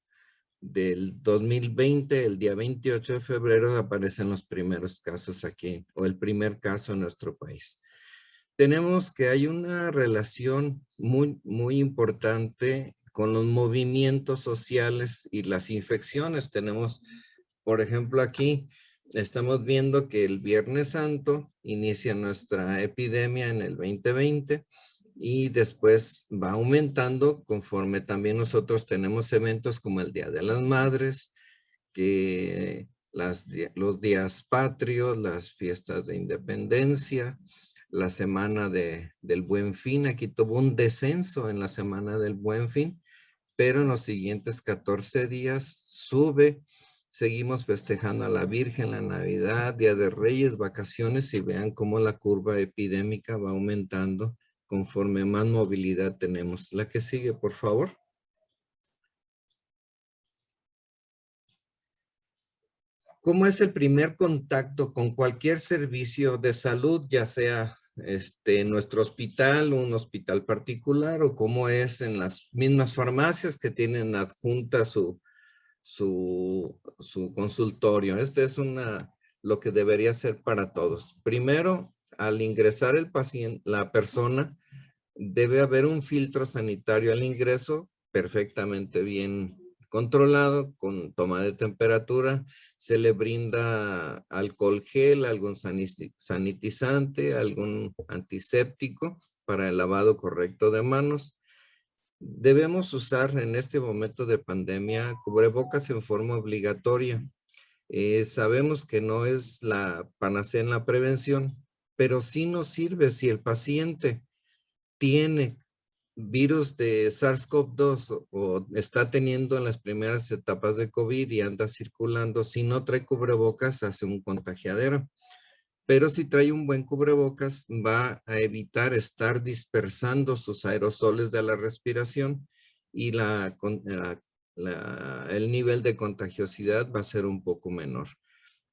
del 2020, el día 28 de febrero, aparecen los primeros casos aquí, o el primer caso en nuestro país. Tenemos que hay una relación muy importante con los movimientos sociales y las infecciones. Tenemos, por ejemplo, aquí estamos viendo que el Viernes Santo inicia nuestra epidemia en el 2020 y después va aumentando conforme también nosotros tenemos eventos como el Día de las Madres, que los días patrios, las fiestas de independencia, la semana del Buen Fin. Aquí tuvo un descenso en la semana del Buen Fin, pero en los siguientes 14 días sube. Seguimos festejando a la Virgen, la Navidad, Día de Reyes, vacaciones, y vean cómo la curva epidémica va aumentando conforme más movilidad tenemos. La que sigue, por favor. ¿Cómo es el primer contacto con cualquier servicio de salud, ya sea nuestro hospital, un hospital particular, o cómo es en las mismas farmacias que tienen adjunta su consultorio? Este es lo que debería ser para todos. Primero, al ingresar el paciente, la persona, debe haber un filtro sanitario al ingreso perfectamente bien controlado, con toma de temperatura. Se le brinda alcohol gel, algún sanitizante, algún antiséptico para el lavado correcto de manos. Debemos usar en este momento de pandemia cubrebocas en forma obligatoria. Sabemos que no es la panacea en la prevención, pero sí nos sirve si el paciente tiene virus de SARS-CoV-2 o está teniendo en las primeras etapas de COVID y anda circulando. Si no trae cubrebocas, hace un contagiadero. Pero si trae un buen cubrebocas, va a evitar estar dispersando sus aerosoles de la respiración y el nivel de contagiosidad va a ser un poco menor.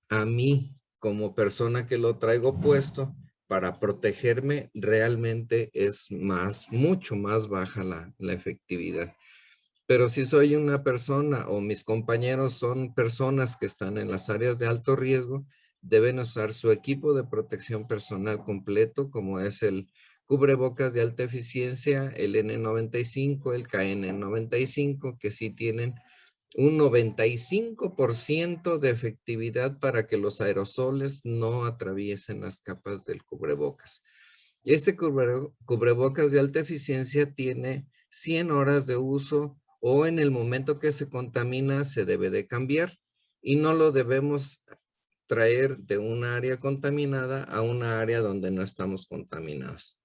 A mí, como persona que lo traigo puesto, para protegerme realmente es mucho más baja la efectividad. Pero si soy una persona o mis compañeros son personas que están en las áreas de alto riesgo, deben usar su equipo de protección personal completo, como es el cubrebocas de alta eficiencia, el N95, el KN95, que sí tienen un 95% de efectividad para que los aerosoles no atraviesen las capas del cubrebocas. Este cubrebocas de alta eficiencia tiene 100 horas de uso, o en el momento que se contamina se debe de cambiar, y no lo debemos traer de un área contaminada a una área donde no estamos contaminados.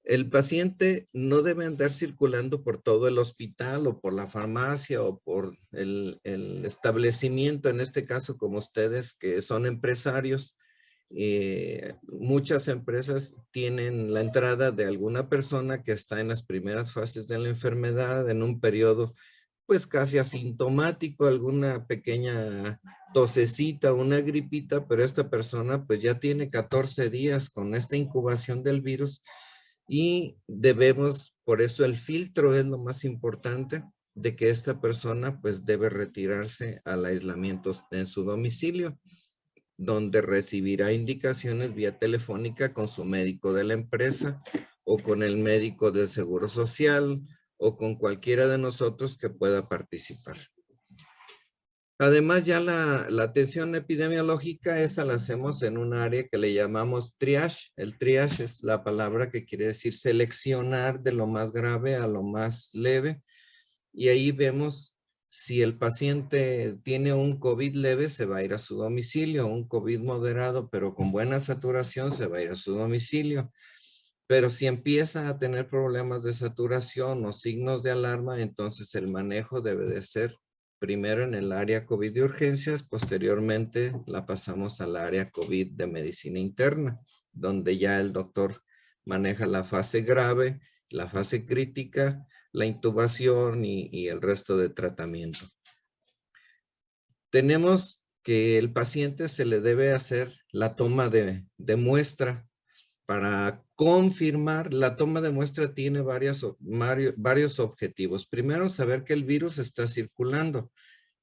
El paciente no debe andar circulando por todo el hospital o por la farmacia o por el establecimiento, en este caso como ustedes que son empresarios. Muchas empresas tienen la entrada de alguna persona que está en las primeras fases de la enfermedad, en un periodo pues casi asintomático, alguna pequeña tosecita, una gripita, pero esta persona pues ya tiene 14 días con esta incubación del virus. Y debemos, por eso el filtro es lo más importante, de que esta persona pues debe retirarse al aislamiento en su domicilio, donde recibirá indicaciones vía telefónica con su médico de la empresa o con el médico del Seguro Social o con cualquiera de nosotros que pueda participar. Además, ya la atención epidemiológica, esa la hacemos en un área que le llamamos triage. El triage es la palabra que quiere decir seleccionar de lo más grave a lo más leve. Y ahí vemos si el paciente tiene un COVID leve, se va a ir a su domicilio. Un COVID moderado, pero con buena saturación, se va a ir a su domicilio. Pero si empieza a tener problemas de saturación o signos de alarma, entonces el manejo debe de ser primero en el área COVID de urgencias, posteriormente la pasamos al área COVID de medicina interna, donde ya el doctor maneja la fase grave, la fase crítica, la intubación y el resto de tratamiento. Tenemos que el paciente se le debe hacer la toma de muestra para confirmar. La toma de muestra tiene varios objetivos. Primero, saber que el virus está circulando.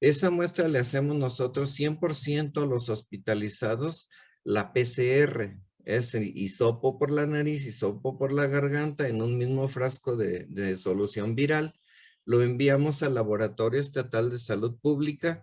Esa muestra le hacemos nosotros 100% a los hospitalizados, la PCR. Es hisopo por la nariz, hisopo por la garganta en un mismo frasco de solución viral. Lo enviamos al Laboratorio Estatal de Salud Pública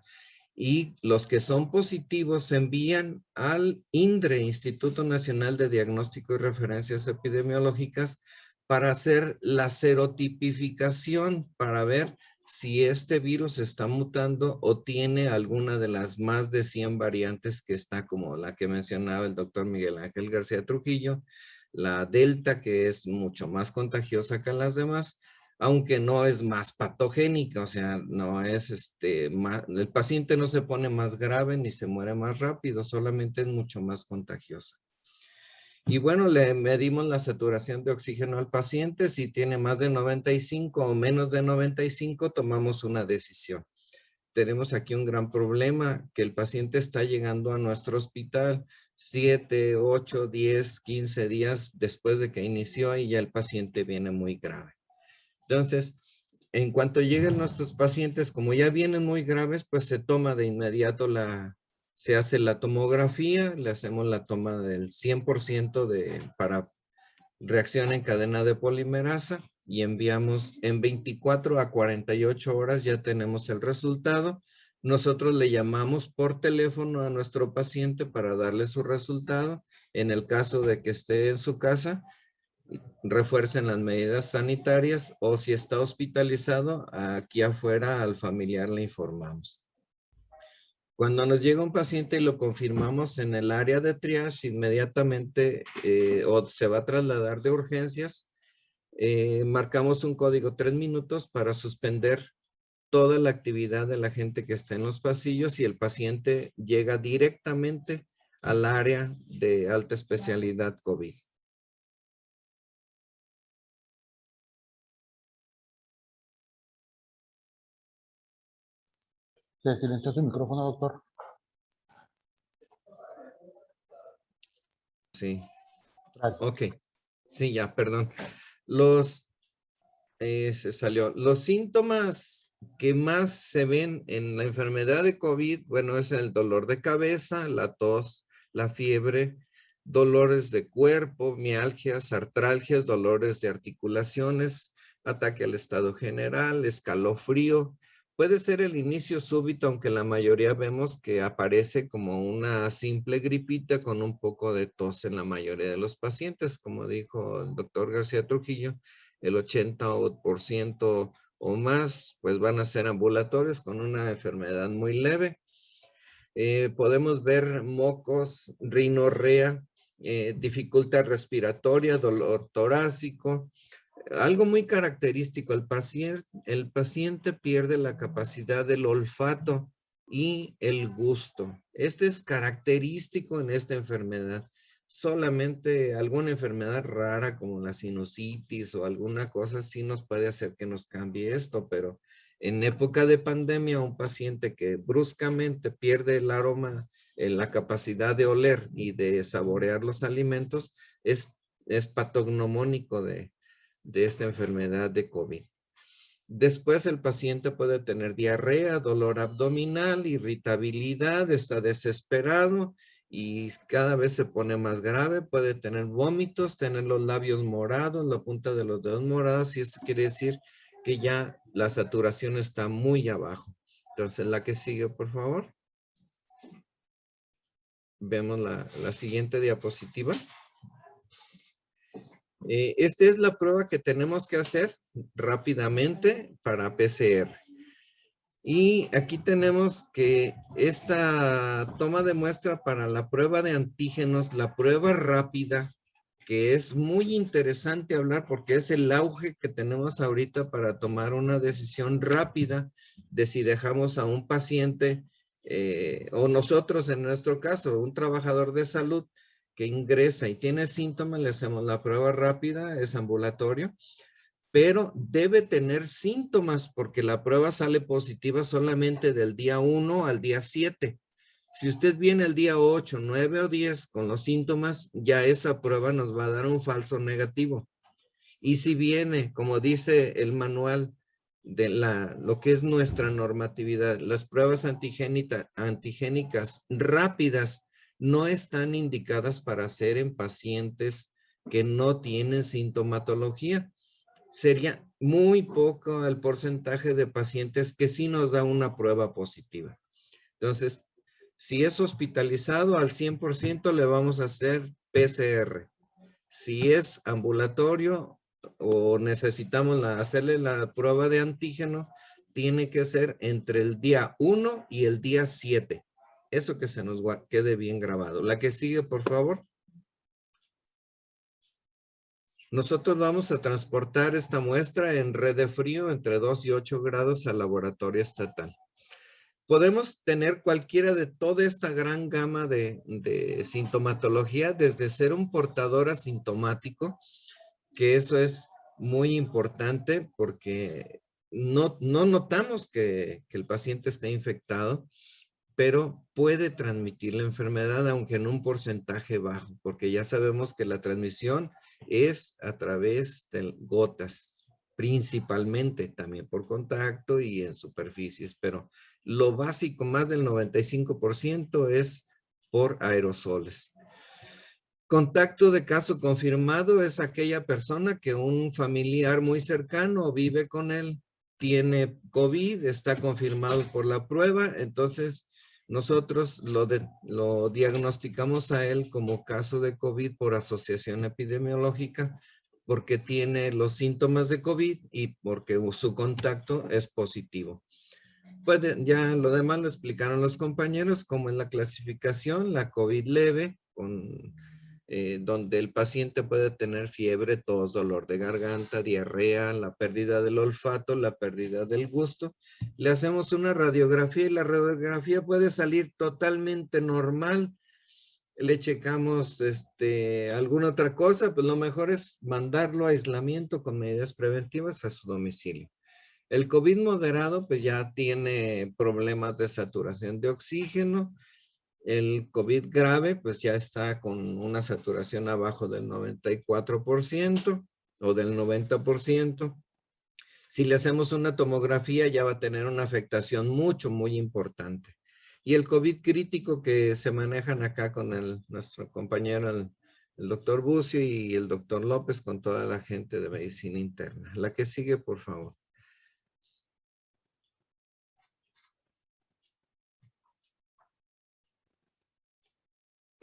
y los que son positivos se envían al INDRE, Instituto Nacional de Diagnóstico y Referencias Epidemiológicas, para hacer la serotipificación, para ver si este virus está mutando o tiene alguna de las más de 100 variantes que está, como la que mencionaba el doctor Miguel Ángel García Trujillo, la Delta, que es mucho más contagiosa que las demás, aunque no es más patogénica, o sea, no es el paciente no se pone más grave ni se muere más rápido, solamente es mucho más contagiosa. Y bueno, le medimos la saturación de oxígeno al paciente. Si tiene más de 95 o menos de 95, tomamos una decisión. Tenemos aquí un gran problema, que el paciente está llegando a nuestro hospital 7, 8, 10, 15 días después de que inició y ya el paciente viene muy grave. Entonces, en cuanto lleguen nuestros pacientes, como ya vienen muy graves, pues se toma de inmediato se hace la tomografía, le hacemos la toma del 100% para reacción en cadena de polimerasa y enviamos en 24 a 48 horas, ya tenemos el resultado. Nosotros le llamamos por teléfono a nuestro paciente para darle su resultado. En el caso de que esté en su casa, refuercen las medidas sanitarias, o si está hospitalizado, aquí afuera al familiar le informamos. Cuando nos llega un paciente y lo confirmamos en el área de triage, inmediatamente o se va a trasladar de urgencias, marcamos un código 3 minutos para suspender toda la actividad de la gente que está en los pasillos y el paciente llega directamente al área de alta especialidad COVID. Se silenció su micrófono, doctor. Sí. Gracias. Ok. Sí, ya, perdón. Se salió. Los síntomas que más se ven en la enfermedad de COVID, bueno, es el dolor de cabeza, la tos, la fiebre, dolores de cuerpo, mialgias, artralgias, dolores de articulaciones, ataque al estado general, escalofrío. Puede ser el inicio súbito, aunque la mayoría vemos que aparece como una simple gripita con un poco de tos en la mayoría de los pacientes. Como dijo el doctor García Trujillo, el 80% o más pues van a ser ambulatorios con una enfermedad muy leve. Podemos ver mocos, rinorrea, dificultad respiratoria, dolor torácico. Algo muy característico, el paciente pierde la capacidad del olfato y el gusto. Este es característico en esta enfermedad. Solamente alguna enfermedad rara como la sinusitis o alguna cosa sí nos puede hacer que nos cambie esto, pero en época de pandemia, un paciente que bruscamente pierde el aroma, la capacidad de oler y de saborear los alimentos, es patognomónico de esta enfermedad de COVID. Después el paciente puede tener diarrea, dolor abdominal, irritabilidad, está desesperado y cada vez se pone más grave. Puede tener vómitos, tener los labios morados, la punta de los dedos morados, y esto quiere decir que ya la saturación está muy abajo. Entonces, la que sigue, por favor. Vemos la siguiente diapositiva. Esta es la prueba que tenemos que hacer rápidamente para PCR. Y aquí tenemos que esta toma de muestra para la prueba de antígenos, la prueba rápida, que es muy interesante hablar porque es el auge que tenemos ahorita para tomar una decisión rápida de si dejamos a un paciente o nosotros en nuestro caso, un trabajador de salud, que ingresa y tiene síntomas, le hacemos la prueba rápida, es ambulatorio, pero debe tener síntomas porque la prueba sale positiva solamente del día 1 al día 7. Si usted viene el día 8, 9 o 10 con los síntomas, ya esa prueba nos va a dar un falso negativo. Y si viene, como dice el manual de lo que es nuestra normatividad, las pruebas antigénicas rápidas no están indicadas para hacer en pacientes que no tienen sintomatología. Sería muy poco el porcentaje de pacientes que sí nos da una prueba positiva. Entonces, si es hospitalizado, al 100% le vamos a hacer PCR. Si es ambulatorio o necesitamos hacerle la prueba de antígeno, tiene que ser entre el día 1 y el día 7. Eso que se nos quede bien grabado. La que sigue, por favor. Nosotros vamos a transportar esta muestra en red de frío entre 2 y 8 grados al laboratorio estatal. Podemos tener cualquiera de toda esta gran gama de sintomatología, desde ser un portador asintomático, que eso es muy importante porque no notamos que el paciente esté infectado, pero puede transmitir la enfermedad, aunque en un porcentaje bajo, porque ya sabemos que la transmisión es a través de gotas, principalmente también por contacto y en superficies, pero lo básico, más del 95% es por aerosoles. Contacto de caso confirmado es aquella persona que un familiar muy cercano vive con él, tiene COVID, está confirmado por la prueba, entonces nosotros lo diagnosticamos a él como caso de COVID por asociación epidemiológica, porque tiene los síntomas de COVID y porque su contacto es positivo. Pues ya lo demás lo explicaron los compañeros, como en la clasificación, la COVID leve, donde el paciente puede tener fiebre, tos, dolor de garganta, diarrea, la pérdida del olfato, la pérdida del gusto. Le hacemos una radiografía y la radiografía puede salir totalmente normal. Le checamos alguna otra cosa, pues lo mejor es mandarlo a aislamiento con medidas preventivas a su domicilio. El COVID moderado pues ya tiene problemas de saturación de oxígeno. El COVID grave pues ya está con una saturación abajo del 94% o del 90%. Si le hacemos una tomografía ya va a tener una afectación muy importante. Y el COVID crítico que se manejan acá con nuestro compañero, el doctor Bucio y el doctor López, con toda la gente de medicina interna. La que sigue, por favor.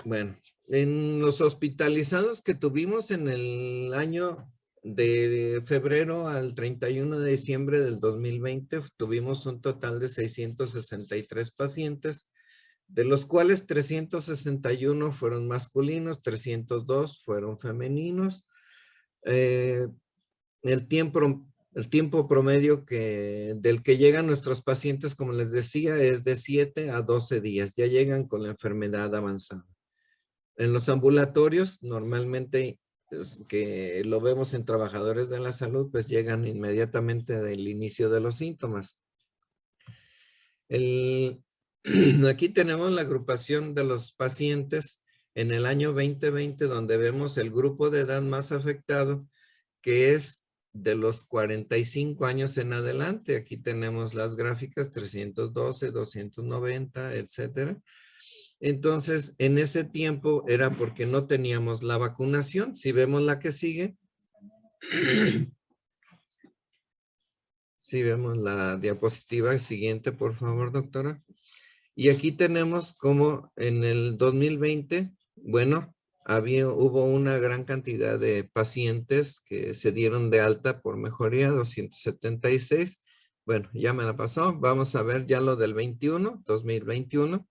Bueno, en los hospitalizados que tuvimos en el año de febrero al 31 de diciembre del 2020, tuvimos un total de 663 pacientes, de los cuales 361 fueron masculinos, 302 fueron femeninos. El tiempo promedio del que llegan nuestros pacientes, como les decía, es de 7 a 12 días. Ya llegan con la enfermedad avanzada. En los ambulatorios, normalmente que lo vemos en trabajadores de la salud, pues llegan inmediatamente del inicio de los síntomas. Aquí tenemos la agrupación de los pacientes en el año 2020, donde vemos el grupo de edad más afectado, que es de los 45 años en adelante. Aquí tenemos las gráficas 312, 290, etcétera. Entonces, en ese tiempo era porque no teníamos la vacunación. Si vemos la que sigue. Si vemos la diapositiva siguiente, por favor, doctora. Y aquí tenemos como en el 2020, bueno, hubo una gran cantidad de pacientes que se dieron de alta por mejoría, 276. Bueno, ya me la pasó. Vamos a ver ya lo del 2021.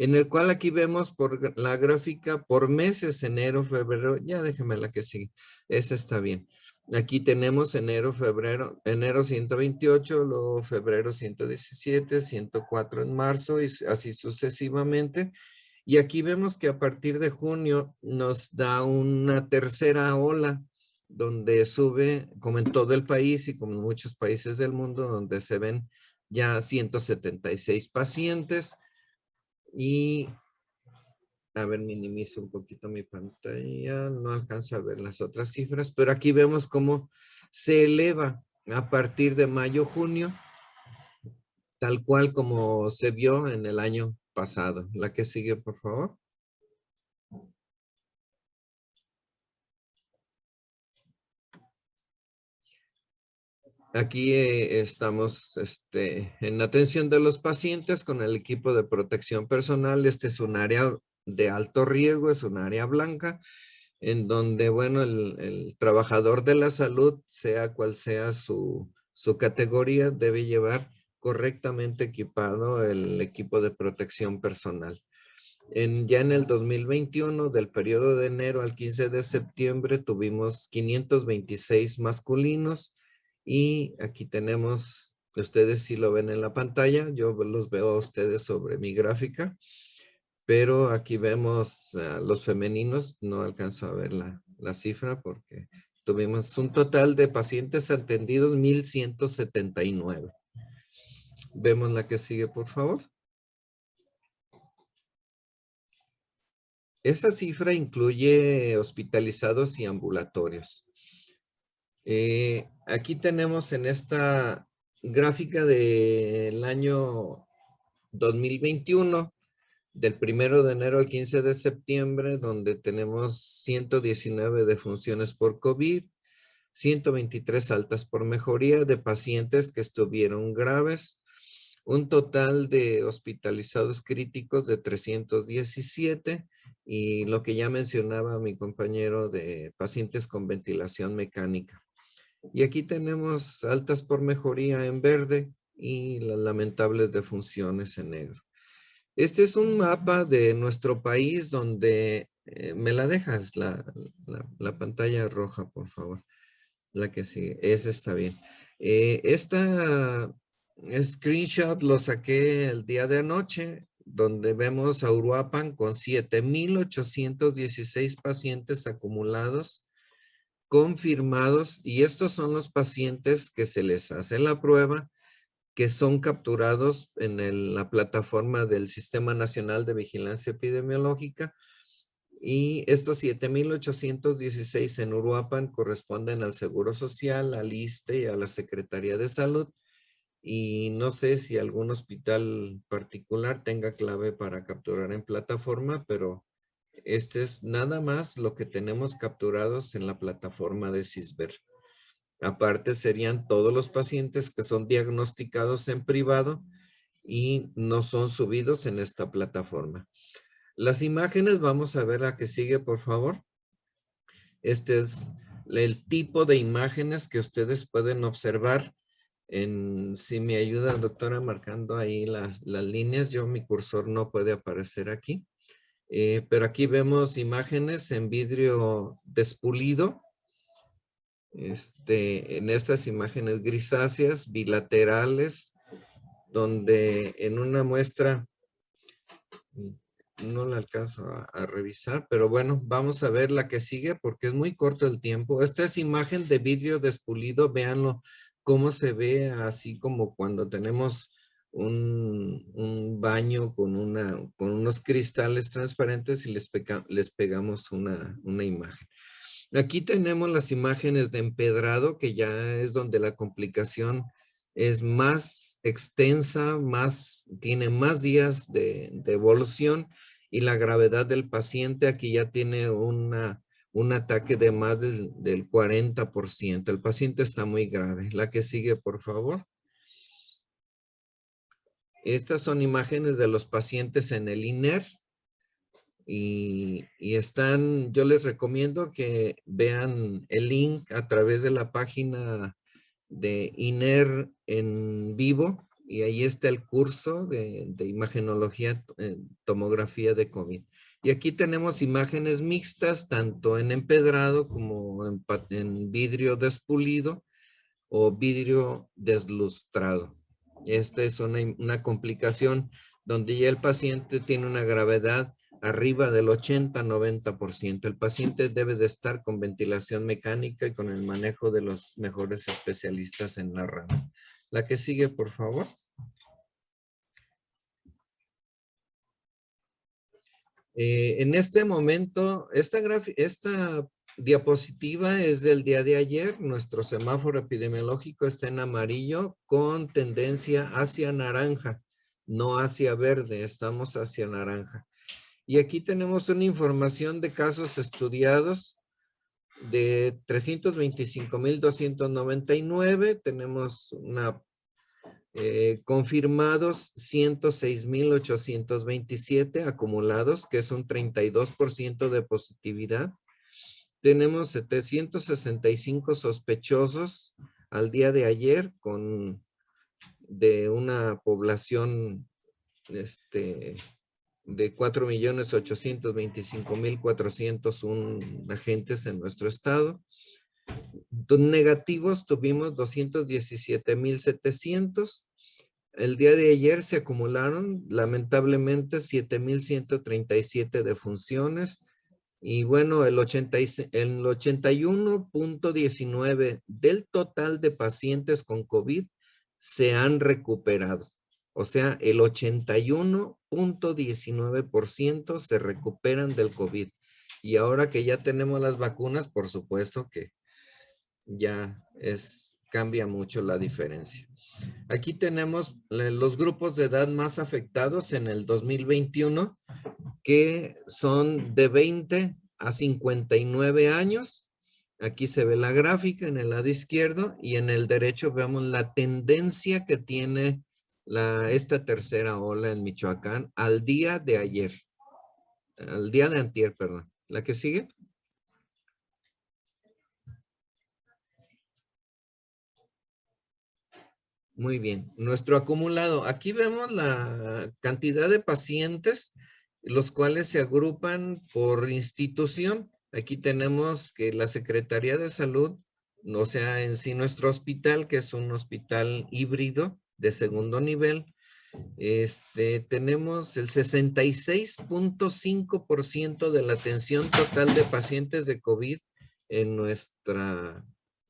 En el cual aquí vemos por la gráfica por meses, enero, febrero, ya déjeme la que sigue, esa está bien. Aquí tenemos enero 128, luego febrero 117, 104 en marzo y así sucesivamente. Y aquí vemos que a partir de junio nos da una tercera ola donde sube, como en todo el país y como en muchos países del mundo, donde se ven ya 176 pacientes. Y, a ver, minimizo un poquito mi pantalla, no alcanzo a ver las otras cifras, pero aquí vemos cómo se eleva a partir de mayo, junio, tal cual como se vio en el año pasado. La que sigue, por favor. Aquí estamos en atención de los pacientes con el equipo de protección personal. Este es un área de alto riesgo, es un área blanca, en donde, bueno, el trabajador de la salud, sea cual sea su categoría, debe llevar correctamente equipado el equipo de protección personal. Ya en el 2021, del periodo de enero al 15 de septiembre, tuvimos 526 masculinos y aquí tenemos, ustedes sí lo ven en la pantalla, yo los veo a ustedes sobre mi gráfica, pero aquí vemos a los femeninos, no alcanzo a ver la cifra porque tuvimos un total de pacientes atendidos 1,179. Vemos la que sigue, por favor. Esa cifra incluye hospitalizados y ambulatorios. Aquí tenemos en esta gráfica del año 2021, del 1 de enero al 15 de septiembre, donde tenemos 119 defunciones por COVID, 123 altas por mejoría de pacientes que estuvieron graves, un total de hospitalizados críticos de 317 y lo que ya mencionaba mi compañero de pacientes con ventilación mecánica. Y aquí tenemos altas por mejoría en verde y las lamentables defunciones en negro. Este es un mapa de nuestro país donde, me la dejas la pantalla roja, por favor. La que sigue, esa está bien. Esta screenshot lo saqué el día de anoche, donde vemos a Uruapan con 7,816 pacientes acumulados, confirmados, y estos son los pacientes que se les hace la prueba, que son capturados en la plataforma del Sistema Nacional de Vigilancia Epidemiológica. Y estos 7,816 en Uruapan corresponden al Seguro Social, al ISSSTE y a la Secretaría de Salud. Y no sé si algún hospital particular tenga clave para capturar en plataforma, pero este es nada más lo que tenemos capturados en la plataforma de CISBER. Aparte serían todos los pacientes que son diagnosticados en privado y no son subidos en esta plataforma. Las imágenes, vamos a ver la que sigue, por favor. Este es el tipo de imágenes que ustedes pueden observar. Si me ayuda, doctora, marcando ahí las líneas, mi cursor no puede aparecer aquí. Pero aquí vemos imágenes en vidrio despulido. En estas imágenes grisáceas, bilaterales, donde en una muestra no la alcanzo a revisar, pero bueno, vamos a ver la que sigue porque es muy corto el tiempo. Esta es imagen de vidrio despulido, véanlo cómo se ve, así como cuando tenemos un baño con unos cristales transparentes y les pegamos una imagen. Aquí tenemos las imágenes de empedrado, que ya es donde la complicación es más extensa, tiene más días de evolución y la gravedad del paciente aquí ya tiene un ataque de más del 40%. El paciente está muy grave. La que sigue, por favor. Estas son imágenes de los pacientes en el INER. Y yo les recomiendo que vean el link a través de la página de INER en vivo y ahí está el curso de imagenología, tomografía de COVID. Y aquí tenemos imágenes mixtas, tanto en empedrado como en vidrio despulido o vidrio deslustrado. Esta es una complicación donde ya el paciente tiene una gravedad arriba del 80-90%. El paciente debe de estar con ventilación mecánica y con el manejo de los mejores especialistas en la rama. La que sigue, por favor. En este momento, esta diapositiva es del día de ayer. Nuestro semáforo epidemiológico está en amarillo con tendencia hacia naranja, no hacia verde, estamos hacia naranja. Y aquí tenemos una información de casos estudiados de 325,299. Tenemos confirmados 106,827 acumulados, que es un 32% de positividad. Tenemos 765 sospechosos al día de ayer de una población de 4,825,401 agentes en nuestro estado. Negativos tuvimos 217,700. El día de ayer se acumularon lamentablemente 7,137 defunciones. Y bueno, el 81.19 del total de pacientes con COVID se han recuperado. O sea, el 81.19% se recuperan del COVID. Y ahora que ya tenemos las vacunas, por supuesto que ya cambia mucho la diferencia. Aquí tenemos los grupos de edad más afectados en el 2021, que son de 20 a 59 años. Aquí se ve la gráfica en el lado izquierdo y en el derecho vemos la tendencia que tiene esta tercera ola en Michoacán al día de ayer. Al día de antier, perdón. ¿La que sigue? Muy bien. Nuestro acumulado. Aquí vemos la cantidad de pacientes, los cuales se agrupan por institución. Aquí tenemos que la Secretaría de Salud, o sea, en sí nuestro hospital, que es un hospital híbrido de segundo nivel, tenemos el 66.5% de la atención total de pacientes de COVID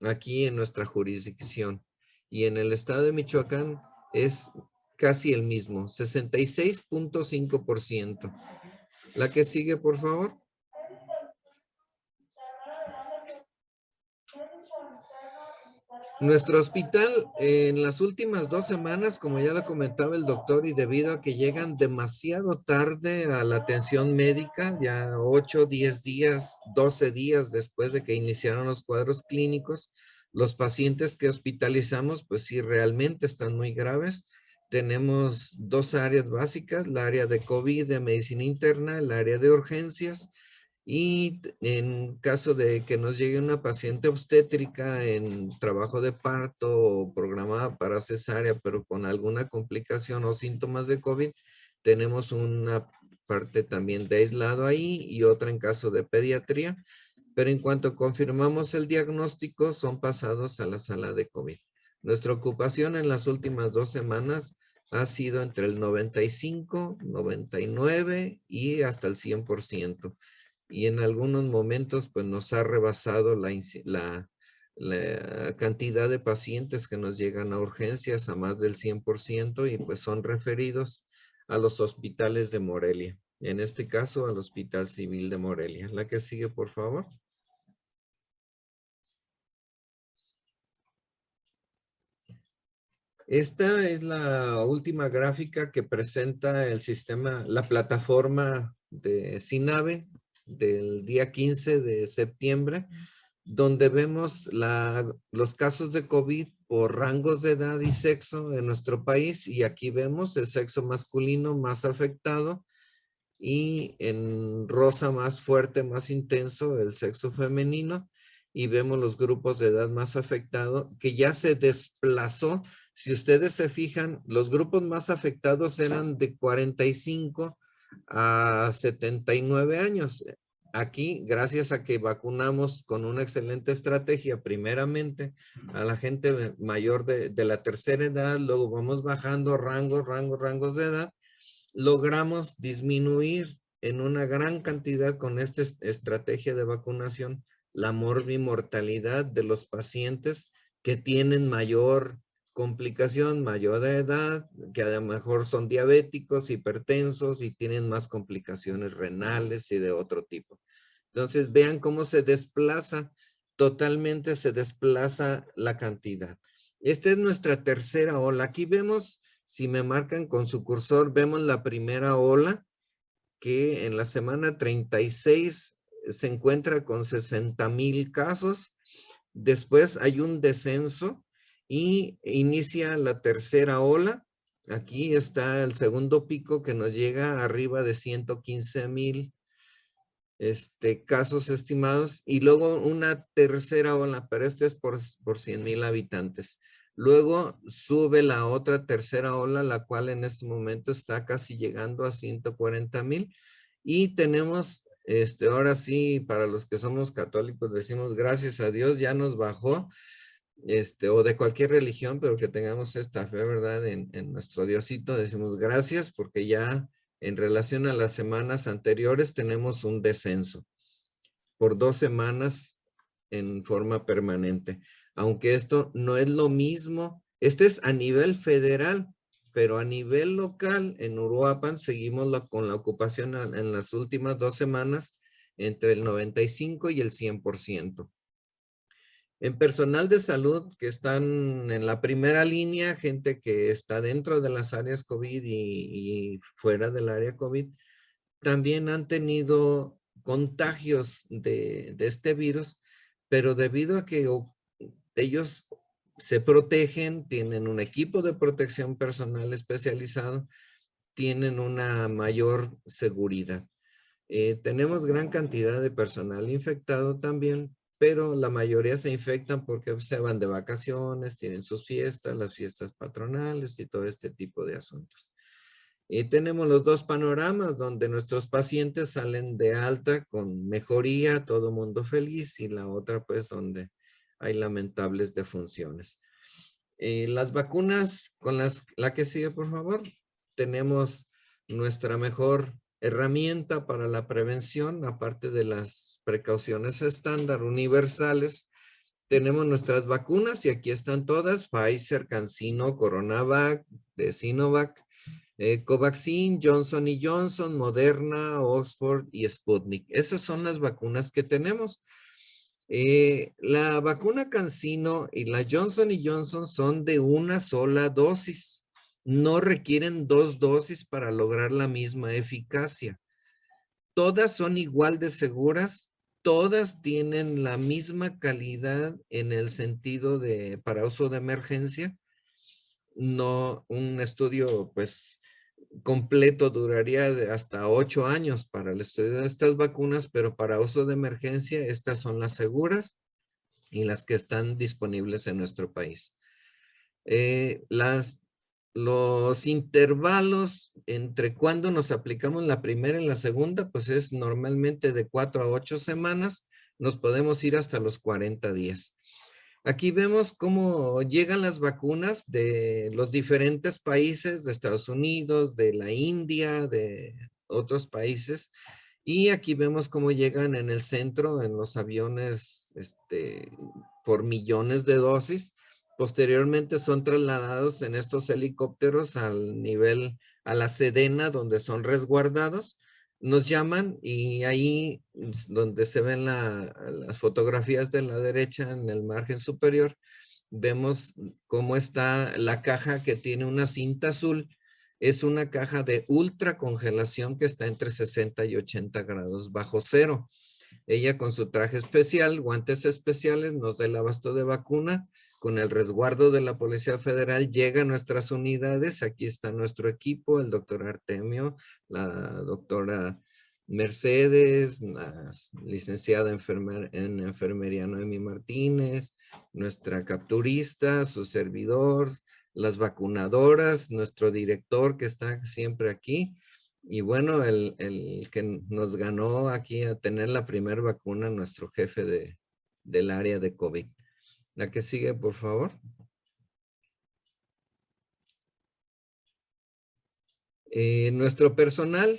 aquí en nuestra jurisdicción. Y en el estado de Michoacán es casi el mismo, 66.5%. La que sigue, por favor. Nuestro hospital en las últimas 2 semanas, como ya lo comentaba el doctor, y debido a que llegan demasiado tarde a la atención médica, ya 8, 10 días, 12 días después de que iniciaron los cuadros clínicos, los pacientes que hospitalizamos, pues sí, realmente están muy graves. Tenemos 2 áreas básicas, la área de COVID, de medicina interna, el área de urgencias. Y en caso de que nos llegue una paciente obstétrica en trabajo de parto o programada para cesárea, pero con alguna complicación o síntomas de COVID, tenemos una parte también de aislado ahí y otra en caso de pediatría. Pero en cuanto confirmamos el diagnóstico, son pasados a la sala de COVID. Nuestra ocupación en las últimas 2 semanas ha sido entre el 95, 99 y hasta el 100%. Y en algunos momentos pues nos ha rebasado la cantidad de pacientes que nos llegan a urgencias a más del 100% y pues son referidos a los hospitales de Morelia. En este caso al Hospital Civil de Morelia. La que sigue, por favor. Esta es la última gráfica que presenta el sistema, la plataforma de CINAVE del día 15 de septiembre, donde vemos los casos de COVID por rangos de edad y sexo en nuestro país. Y aquí vemos el sexo masculino más afectado y en rosa más fuerte, más intenso, el sexo femenino. Y vemos los grupos de edad más afectados que ya se desplazó. Si ustedes se fijan, los grupos más afectados eran de 45 a 79 años. Aquí, gracias a que vacunamos con una excelente estrategia, primeramente a la gente mayor de la tercera edad, luego vamos bajando rangos de edad, logramos disminuir en una gran cantidad con esta estrategia de vacunación la morbimortalidad de los pacientes que tienen mayor complicación, mayor de edad, que a lo mejor son diabéticos, hipertensos y tienen más complicaciones renales y de otro tipo. Entonces vean cómo se desplaza, totalmente se desplaza la cantidad. Esta es nuestra tercera ola. Aquí vemos, si me marcan con su cursor, vemos la primera ola que en la semana 36 se encuentra con 60,000 casos. Después hay un descenso y inicia la tercera ola. Aquí está el segundo pico que nos llega arriba de 115,000 casos estimados, y luego una tercera ola, pero este es por 100,000 habitantes. Luego sube la otra tercera ola, la cual en este momento está casi llegando a 140,000. Y tenemos, ahora sí, para los que somos católicos, decimos gracias a Dios, ya nos bajó, o de cualquier religión, pero que tengamos esta fe, ¿verdad? En nuestro Diosito, decimos gracias porque ya en relación a las semanas anteriores tenemos un descenso por 2 semanas en forma permanente. Aunque esto no es lo mismo, esto es a nivel federal, pero a nivel local en Uruapan seguimos con la ocupación en las últimas 2 semanas entre el 95 y el 100%. En personal de salud que están en la primera línea, gente que está dentro de las áreas COVID y fuera del área COVID, también han tenido contagios de este virus, pero debido a que ellos se protegen, tienen un equipo de protección personal especializado, tienen una mayor seguridad. Tenemos gran cantidad de personal infectado también, pero la mayoría se infectan porque se van de vacaciones, tienen sus fiestas, las fiestas patronales y todo este tipo de asuntos. Y tenemos los dos panoramas donde nuestros pacientes salen de alta con mejoría, todo mundo feliz, y la otra pues donde hay lamentables defunciones. Las vacunas con la que sigue, por favor. Tenemos nuestra mejor herramienta para la prevención, aparte de las precauciones estándar universales. Tenemos nuestras vacunas y aquí están todas: Pfizer, CanSino, CoronaVac, de Sinovac, Covaxin, Johnson & Johnson, Moderna, Oxford y Sputnik. Esas son las vacunas que tenemos. La vacuna CanSino y la Johnson & Johnson son de una sola dosis. No requieren 2 dosis para lograr la misma eficacia. Todas son igual de seguras, todas tienen la misma calidad en el sentido de para uso de emergencia. No, un estudio pues completo duraría hasta 8 años para el estudio de estas vacunas, pero para uso de emergencia estas son las seguras y las que están disponibles en nuestro país. Los intervalos entre cuando nos aplicamos la primera y la segunda, pues es normalmente de 4 a 8 semanas, nos podemos ir hasta los 40 días. Aquí vemos cómo llegan las vacunas de los diferentes países, de Estados Unidos, de la India, de otros países. Y aquí vemos cómo llegan en el centro, en los aviones, por millones de dosis. Posteriormente son trasladados en estos helicópteros al nivel, a la Sedena, donde son resguardados. Nos llaman y ahí donde se ven las fotografías de la derecha en el margen superior, vemos cómo está la caja que tiene una cinta azul. Es una caja de ultra congelación que está entre 60 y 80 grados bajo cero. Ella con su traje especial, guantes especiales, nos da el abasto de vacuna. Con el resguardo de la Policía Federal llega a nuestras unidades. Aquí está nuestro equipo, el doctor Artemio, la doctora Mercedes, la licenciada en enfermería Noemi Martínez, nuestra capturista, su servidor, las vacunadoras, nuestro director que está siempre aquí. Y bueno, el que nos ganó aquí a tener la primera vacuna, nuestro jefe del área de COVID. La que sigue, por favor. Nuestro personal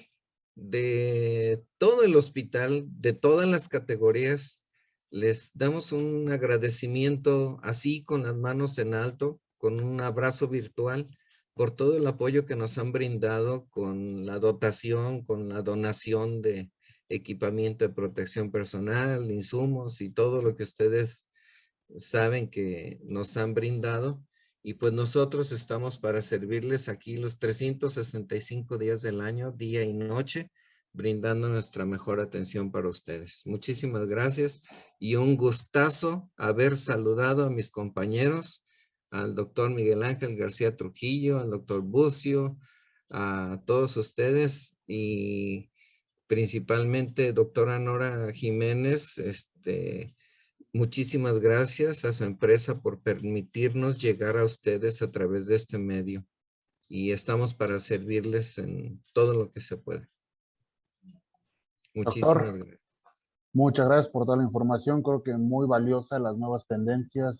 de todo el hospital, de todas las categorías, les damos un agradecimiento así con las manos en alto, con un abrazo virtual, por todo el apoyo que nos han brindado con la dotación, con la donación de equipamiento de protección personal, insumos y todo lo que ustedes saben que nos han brindado. Y pues nosotros estamos para servirles aquí los 365 días del año, día y noche, brindando nuestra mejor atención para ustedes. Muchísimas gracias y un gustazo haber saludado a mis compañeros, al doctor Miguel Ángel García Trujillo, al doctor Bucio, a todos ustedes y principalmente doctora Nora Jiménez, muchísimas gracias a su empresa por permitirnos llegar a ustedes a través de este medio y estamos para servirles en todo lo que se pueda. Muchísimas Doctor, gracias. muchas gracias por toda la información. Creo que muy valiosa las nuevas tendencias.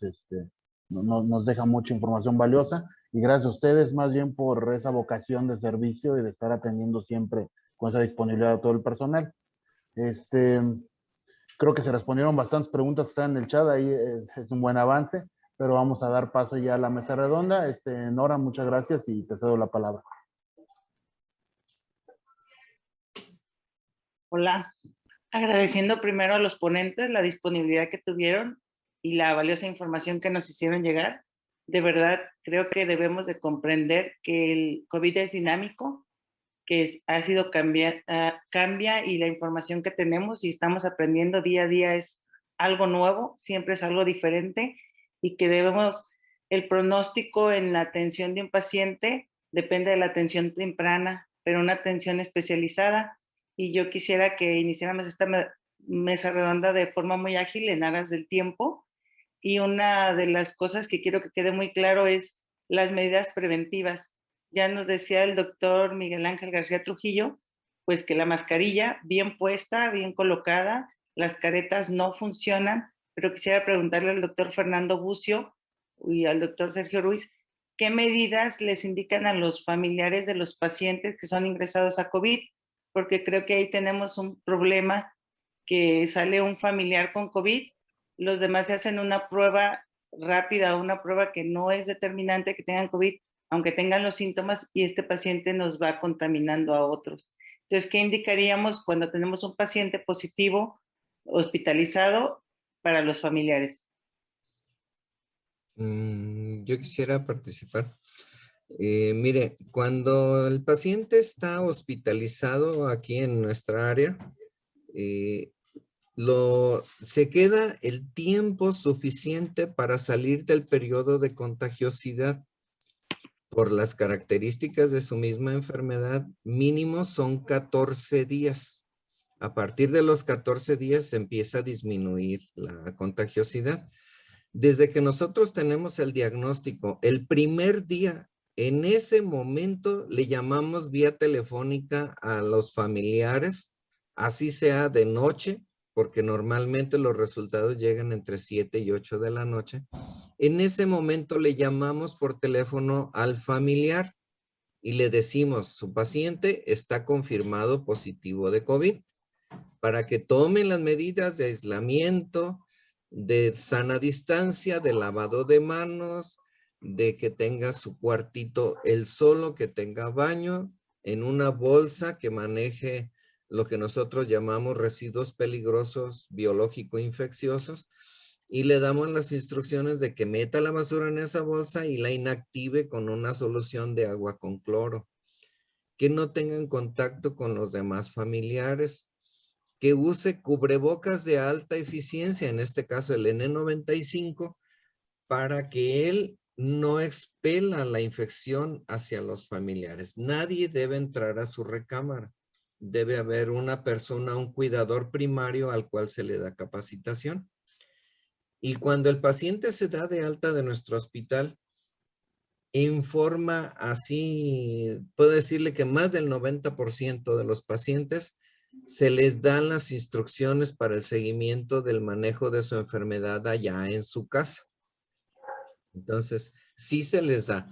Nos deja mucha información valiosa. Y gracias a ustedes más bien por esa vocación de servicio y de estar atendiendo siempre con esa disponibilidad a todo el personal. Creo que se respondieron bastantes preguntas que están en el chat. Ahí es un buen avance. Pero vamos a dar paso ya a la mesa redonda. Nora, muchas gracias y te cedo la palabra. Hola, agradeciendo primero a los ponentes la disponibilidad que tuvieron y la valiosa información que nos hicieron llegar. De verdad, creo que debemos de comprender que el COVID es dinámico, que cambia y la información que tenemos y estamos aprendiendo día a día es algo nuevo, siempre es algo diferente y que el pronóstico en la atención de un paciente depende de la atención temprana, pero una atención especializada. Y yo quisiera que iniciáramos esta mesa redonda de forma muy ágil en aras del tiempo. Y una de las cosas que quiero que quede muy claro es las medidas preventivas. Ya nos decía el doctor Miguel Ángel García Trujillo, pues que la mascarilla bien puesta, bien colocada, las caretas no funcionan, pero quisiera preguntarle al doctor Fernando Bucio y al doctor Sergio Ruiz, ¿qué medidas les indican a los familiares de los pacientes que son ingresados a COVID? Porque creo que ahí tenemos un problema que sale un familiar con COVID, los demás se hacen una prueba rápida, una prueba que no es determinante que tengan COVID, aunque tengan los síntomas, y este paciente nos va contaminando a otros. Entonces, ¿qué indicaríamos cuando tenemos un paciente positivo hospitalizado para los familiares? Yo quisiera participar. Mire, cuando el paciente está hospitalizado aquí en nuestra área, se queda el tiempo suficiente para salir del periodo de contagiosidad. Por las características de su misma enfermedad, mínimo son 14 días. A partir de los 14 días empieza a disminuir la contagiosidad. Desde que nosotros tenemos el diagnóstico, el primer día, en ese momento le llamamos vía telefónica a los familiares, así sea de noche, porque normalmente los resultados llegan entre 7 y 8 de la noche. En ese momento le llamamos por teléfono al familiar y le decimos, su paciente está confirmado positivo de COVID, para que tomen las medidas de aislamiento, de sana distancia, de lavado de manos, de que tenga su cuartito él solo, que tenga baño, en una bolsa que maneje lo que nosotros llamamos residuos peligrosos biológico-infecciosos, y le damos las instrucciones de que meta la basura en esa bolsa y la inactive con una solución de agua con cloro, que no tengan contacto con los demás familiares, que use cubrebocas de alta eficiencia, en este caso el N95, para que él no expela la infección hacia los familiares. Nadie debe entrar a su recámara. Debe haber una persona, un cuidador primario al cual se le da capacitación. Y cuando el paciente se da de alta de nuestro hospital, en forma así, puedo decirle que más del 90% de los pacientes se les dan las instrucciones para el seguimiento del manejo de su enfermedad allá en su casa. Entonces, sí se les da.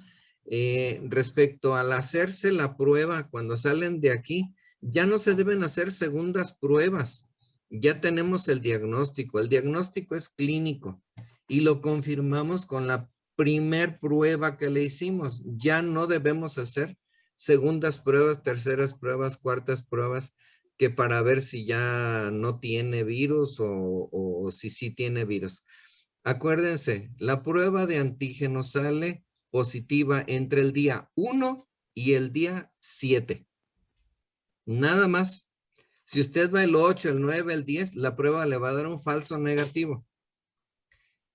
Respecto al hacerse la prueba, cuando salen de aquí, ya no se deben hacer segundas pruebas. Ya tenemos el diagnóstico. El diagnóstico es clínico y lo confirmamos con la primer prueba que le hicimos. Ya no debemos hacer segundas pruebas, terceras pruebas, cuartas pruebas, que para ver si ya no tiene virus o si sí tiene virus. Acuérdense, la prueba de antígeno sale positiva entre el día 1 y el día 7. Nada más. Si usted va el 8, el 9, el 10, la prueba le va a dar un falso negativo.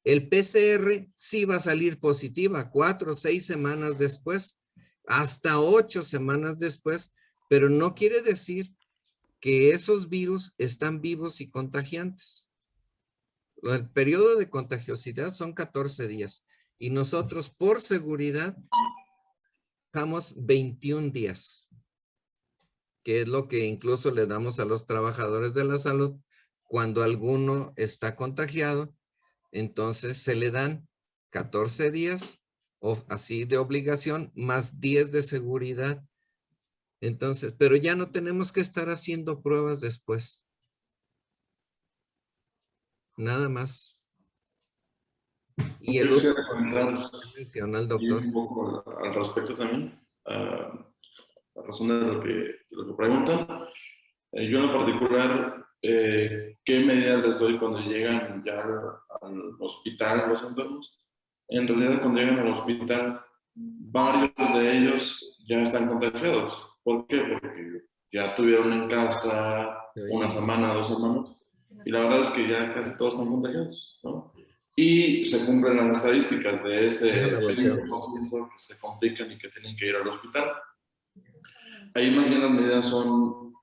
El PCR sí va a salir positiva 4 o 6 semanas después, hasta 8 semanas después, pero no quiere decir que esos virus están vivos y contagiantes. El periodo de contagiosidad son 14 días y nosotros por seguridad dejamos 21 días, que es lo que incluso le damos a los trabajadores de la salud cuando alguno está contagiado. Entonces se le dan 14 días así de obligación más 10 de seguridad. Entonces, pero ya no tenemos que estar haciendo pruebas después. Nada más. Y el Yo uso quisiera comentar menciona el y doctor. un poco al respecto también, a razón de lo que preguntan. Yo en lo particular, ¿qué medidas les doy cuando llegan ya al hospital los enfermos? En realidad, cuando llegan al hospital, varios de ellos ya están contagiados. ¿Por qué? Porque ya tuvieron en casa una semana, 2 semanas, y la verdad es que ya casi todos están contagiados, ¿no? Y se cumplen las estadísticas de ese 20% que se complican y que tienen que ir al hospital. Ahí más bien las medidas son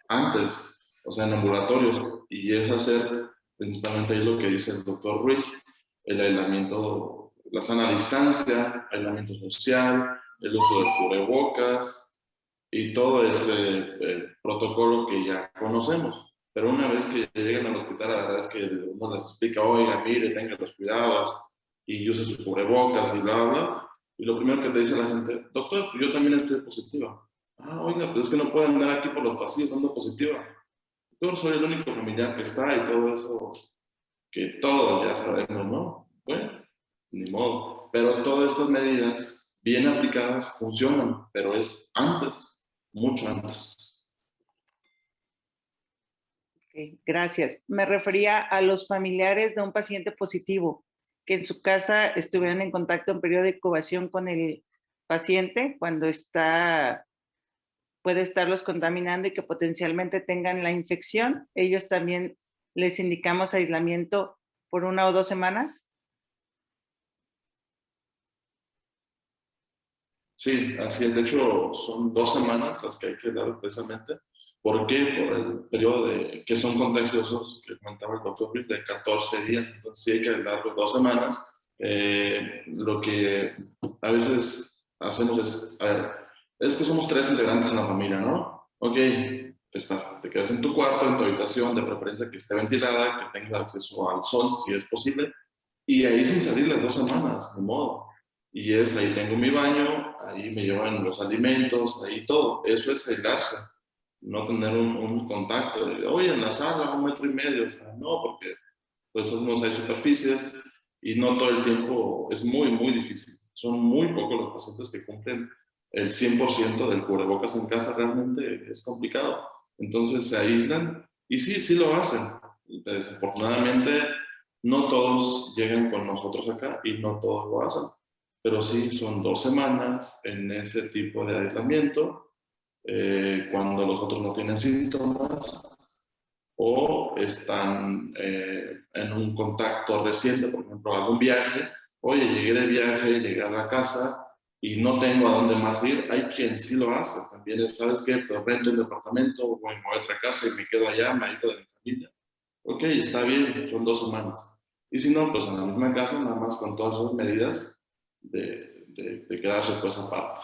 antes, o sea, en ambulatorios, y es hacer principalmente ahí lo que dice el doctor Ruiz, el aislamiento, la sana distancia, aislamiento social, el uso de cubrebocas y todo ese protocolo que ya conocemos. Pero una vez que llegan al hospital, la verdad es que uno les explica, oiga, mire, tenga los cuidados y use sus cubrebocas y bla, bla. Y lo primero que te dice la gente, doctor, yo también estoy positiva. Ah, oiga, pues es que no pueden andar aquí por los pasillos dando positiva. Yo soy el único familiar que está y todo eso, que todos ya sabemos, ¿no? Bueno, ni modo. Pero todas estas medidas bien aplicadas funcionan, pero es antes, mucho antes. Okay, gracias. Me refería a los familiares de un paciente positivo que en su casa estuvieran en contacto en periodo de incubación con el paciente cuando puede estarlos contaminando y que potencialmente tengan la infección. Ellos también les indicamos aislamiento por 1 o 2 semanas. Sí, así es. De hecho, son 2 semanas las que hay que dar precisamente. ¿Por qué? Por el periodo que son contagiosos, que comentaba el doctor Ruiz, de 14 días. Entonces, sí hay que darlos 2 semanas. Lo que a veces hacemos es, a ver, es que somos 3 integrantes en la familia, ¿no? Ok, te quedas en tu cuarto, en tu habitación, de preferencia que esté ventilada, que tenga acceso al sol, si es posible, y ahí sin salir las 2 semanas, de modo. Y ahí tengo mi baño, ahí me llevan los alimentos, ahí todo. Eso es aislarse, no tener un contacto. Oye, en la sala, 1,5 metros. O sea, no, porque pues, no hay superficies y no todo el tiempo es muy, muy difícil. Son muy pocos los pacientes que cumplen el 100% del cubrebocas en casa, realmente es complicado. Entonces se aíslan y sí, sí lo hacen. Desafortunadamente, no todos llegan con nosotros acá y no todos lo hacen. Pero sí, son 2 semanas en ese tipo de aislamiento, cuando los otros no tienen síntomas o están en un contacto reciente, por ejemplo, algún viaje. Oye, llegué de viaje, llegué a la casa y no tengo a dónde más ir. Hay quien sí lo hace. También, ¿sabes qué? Pues rento un departamento, voy a otra casa y me quedo allá, me ayudo de mi familia. Ok, está bien, son 2 semanas. Y si no, pues en la misma casa, nada más con todas esas medidas de quedarse pues aparte.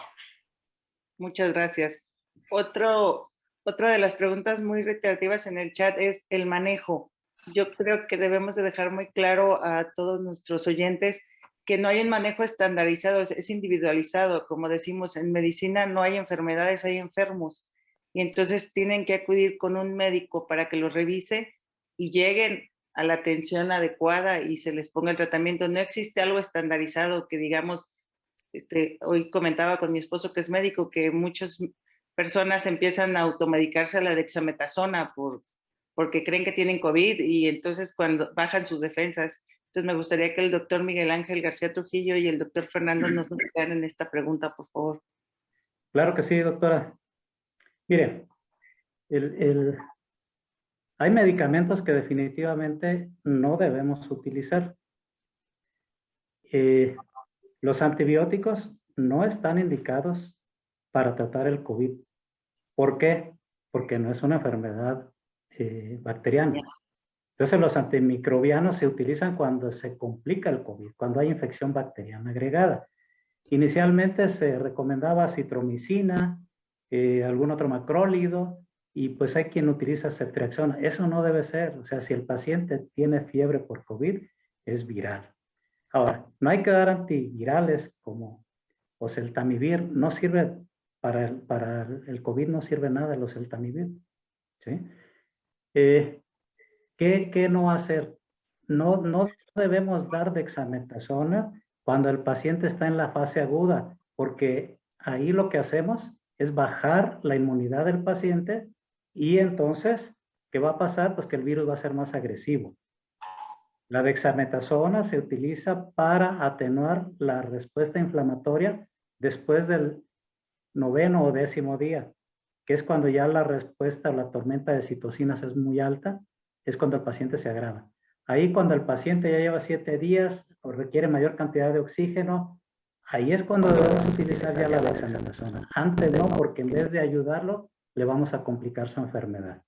Muchas gracias. Otra de las preguntas muy reiterativas en el chat es el manejo. Yo creo que debemos de dejar muy claro a todos nuestros oyentes que no hay un manejo estandarizado, es individualizado. Como decimos, en medicina no hay enfermedades, hay enfermos. y entonces tienen que acudir con un médico para que los revise y lleguen a la atención adecuada y se les ponga el tratamiento. No existe algo estandarizado que digamos, hoy comentaba con mi esposo que es médico, que muchas personas empiezan a automedicarse a la dexametasona porque creen que tienen COVID y entonces cuando bajan sus defensas. Entonces me gustaría que el doctor Miguel Ángel García Trujillo y el doctor Fernando nos ayudaran en esta pregunta, por favor. Claro que sí, doctora. Mire, hay medicamentos que definitivamente no debemos utilizar. Los antibióticos no están indicados para tratar el COVID. ¿Por qué? Porque no es una enfermedad bacteriana. Entonces los antimicrobianos se utilizan cuando se complica el COVID, cuando hay infección bacteriana agregada. Inicialmente se recomendaba citromicina, algún otro macrólido, y pues hay quien utiliza ceftriaxona. Eso no debe ser. O sea, si el paciente tiene fiebre por COVID, es viral. Ahora, no hay que dar antivirales como oseltamivir. No sirve para el COVID, no sirve nada el oseltamivir. ¿Sí? ¿Qué no hacer? No debemos dar dexametasona cuando el paciente está en la fase aguda, porque ahí lo que hacemos es bajar la inmunidad del paciente y entonces, ¿qué va a pasar? Pues que el virus va a ser más agresivo. La dexametasona se utiliza para atenuar la respuesta inflamatoria después del 9º o 10º día, que es cuando ya la respuesta o la tormenta de citocinas es muy alta, es cuando el paciente se agrava. Ahí cuando el paciente ya lleva 7 días o requiere mayor cantidad de oxígeno, ahí es cuando debemos utilizar ya la dexametasona. Antes no, porque en vez de ayudarlo, le vamos a complicar su enfermedad.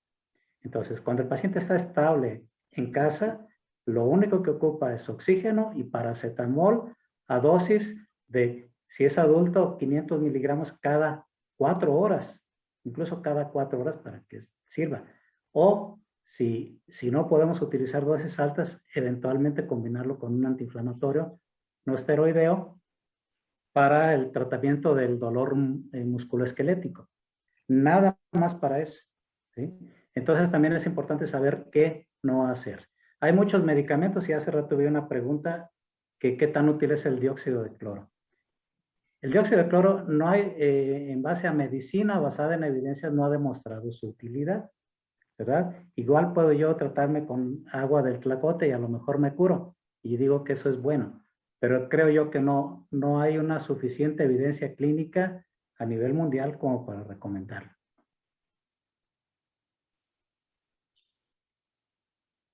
Entonces, cuando el paciente está estable en casa, lo único que ocupa es oxígeno y paracetamol a dosis de, si es adulto, 500 miligramos cada 4 horas, incluso cada 4 horas para que sirva. O si no podemos utilizar dosis altas, eventualmente combinarlo con un antiinflamatorio no esteroideo para el tratamiento del dolor musculoesquelético. Nada más para eso, ¿sí? Entonces también es importante saber qué no hacer. Hay muchos medicamentos y hace rato vi una pregunta que qué tan útil es el dióxido de cloro. El dióxido de cloro no hay, en base a medicina basada en evidencias, no ha demostrado su utilidad, ¿verdad? Igual puedo yo tratarme con agua del Tlacote y a lo mejor me curo y digo que eso es bueno, pero creo yo que no hay una suficiente evidencia clínica a nivel mundial como para recomendarlo.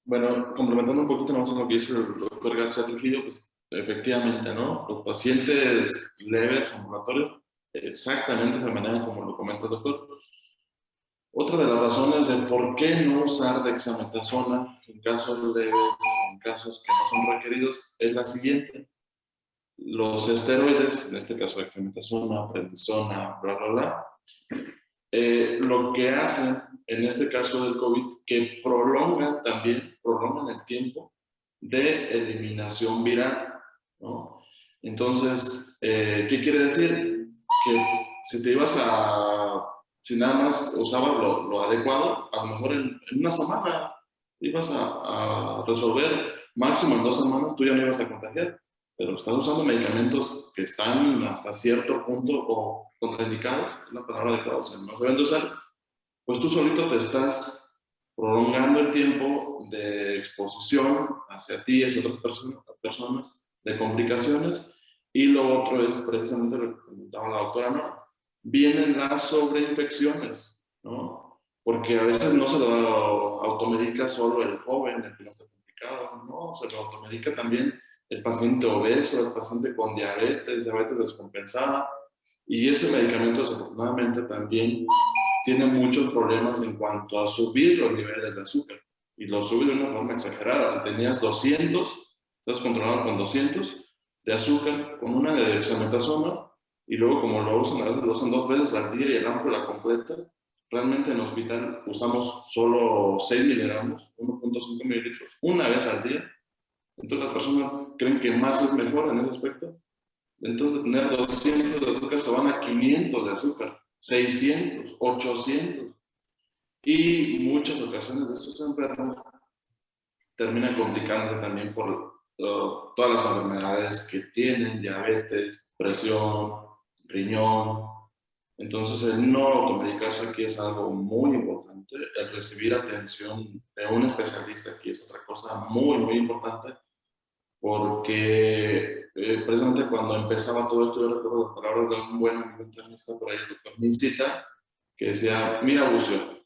Bueno, complementando un poquito más lo que dice el doctor García Trujillo, pues efectivamente, ¿no? Los pacientes leves, ambulatorios, exactamente de la manera como lo comenta el doctor. Otra de las razones de por qué no usar dexametasona en casos leves, en casos que no son requeridos, es la siguiente. Los esteroides, en este caso dexametasona, prednisona, bla, bla, bla, lo que hacen en este caso del COVID, que prolongan el tiempo de eliminación viral, ¿no? Entonces, ¿qué quiere decir? Que si nada más usabas lo adecuado, a lo mejor en una semana ibas a resolver, máximo en 2 semanas tú ya no ibas a contagiar, pero estás usando medicamentos que están hasta cierto punto contraindicados, es la palabra adecuada, o sea, no se deben de usar, pues tú solito te estás prolongando el tiempo de exposición hacia ti y hacia otras personas de complicaciones. Y lo otro es precisamente lo que comentaba la doctora Nora, vienen las sobreinfecciones, ¿no? Porque a veces no se lo automedica solo el joven, el que no está complicado, no, se lo automedica también el paciente obeso, el paciente con diabetes descompensada, y ese medicamento desafortunadamente también tiene muchos problemas en cuanto a subir los niveles de azúcar, y lo sube de una forma exagerada. Si tenías 200, estás controlado con 200 de azúcar, con una de dexametasona, y luego como lo usan, a veces lo usan 2 veces al día y el ámpula completa, realmente en el hospital usamos solo 6 miligramos, 1.5 mililitros, una vez al día. Entonces las personas creen que más es mejor en ese aspecto. Entonces de tener 200 de azúcar se van a 500 de azúcar. 600, 800. Y muchas ocasiones de estos enfermos terminan complicándose también por todas las enfermedades que tienen, diabetes, presión, riñón. Entonces, el no automedicarse aquí es algo muy importante. El recibir atención de un especialista aquí es otra cosa muy, muy importante, porque precisamente cuando empezaba todo esto, yo recuerdo las palabras de un buen amigo internista por ahí, el doctor Mincita, que decía: mira, Bucio,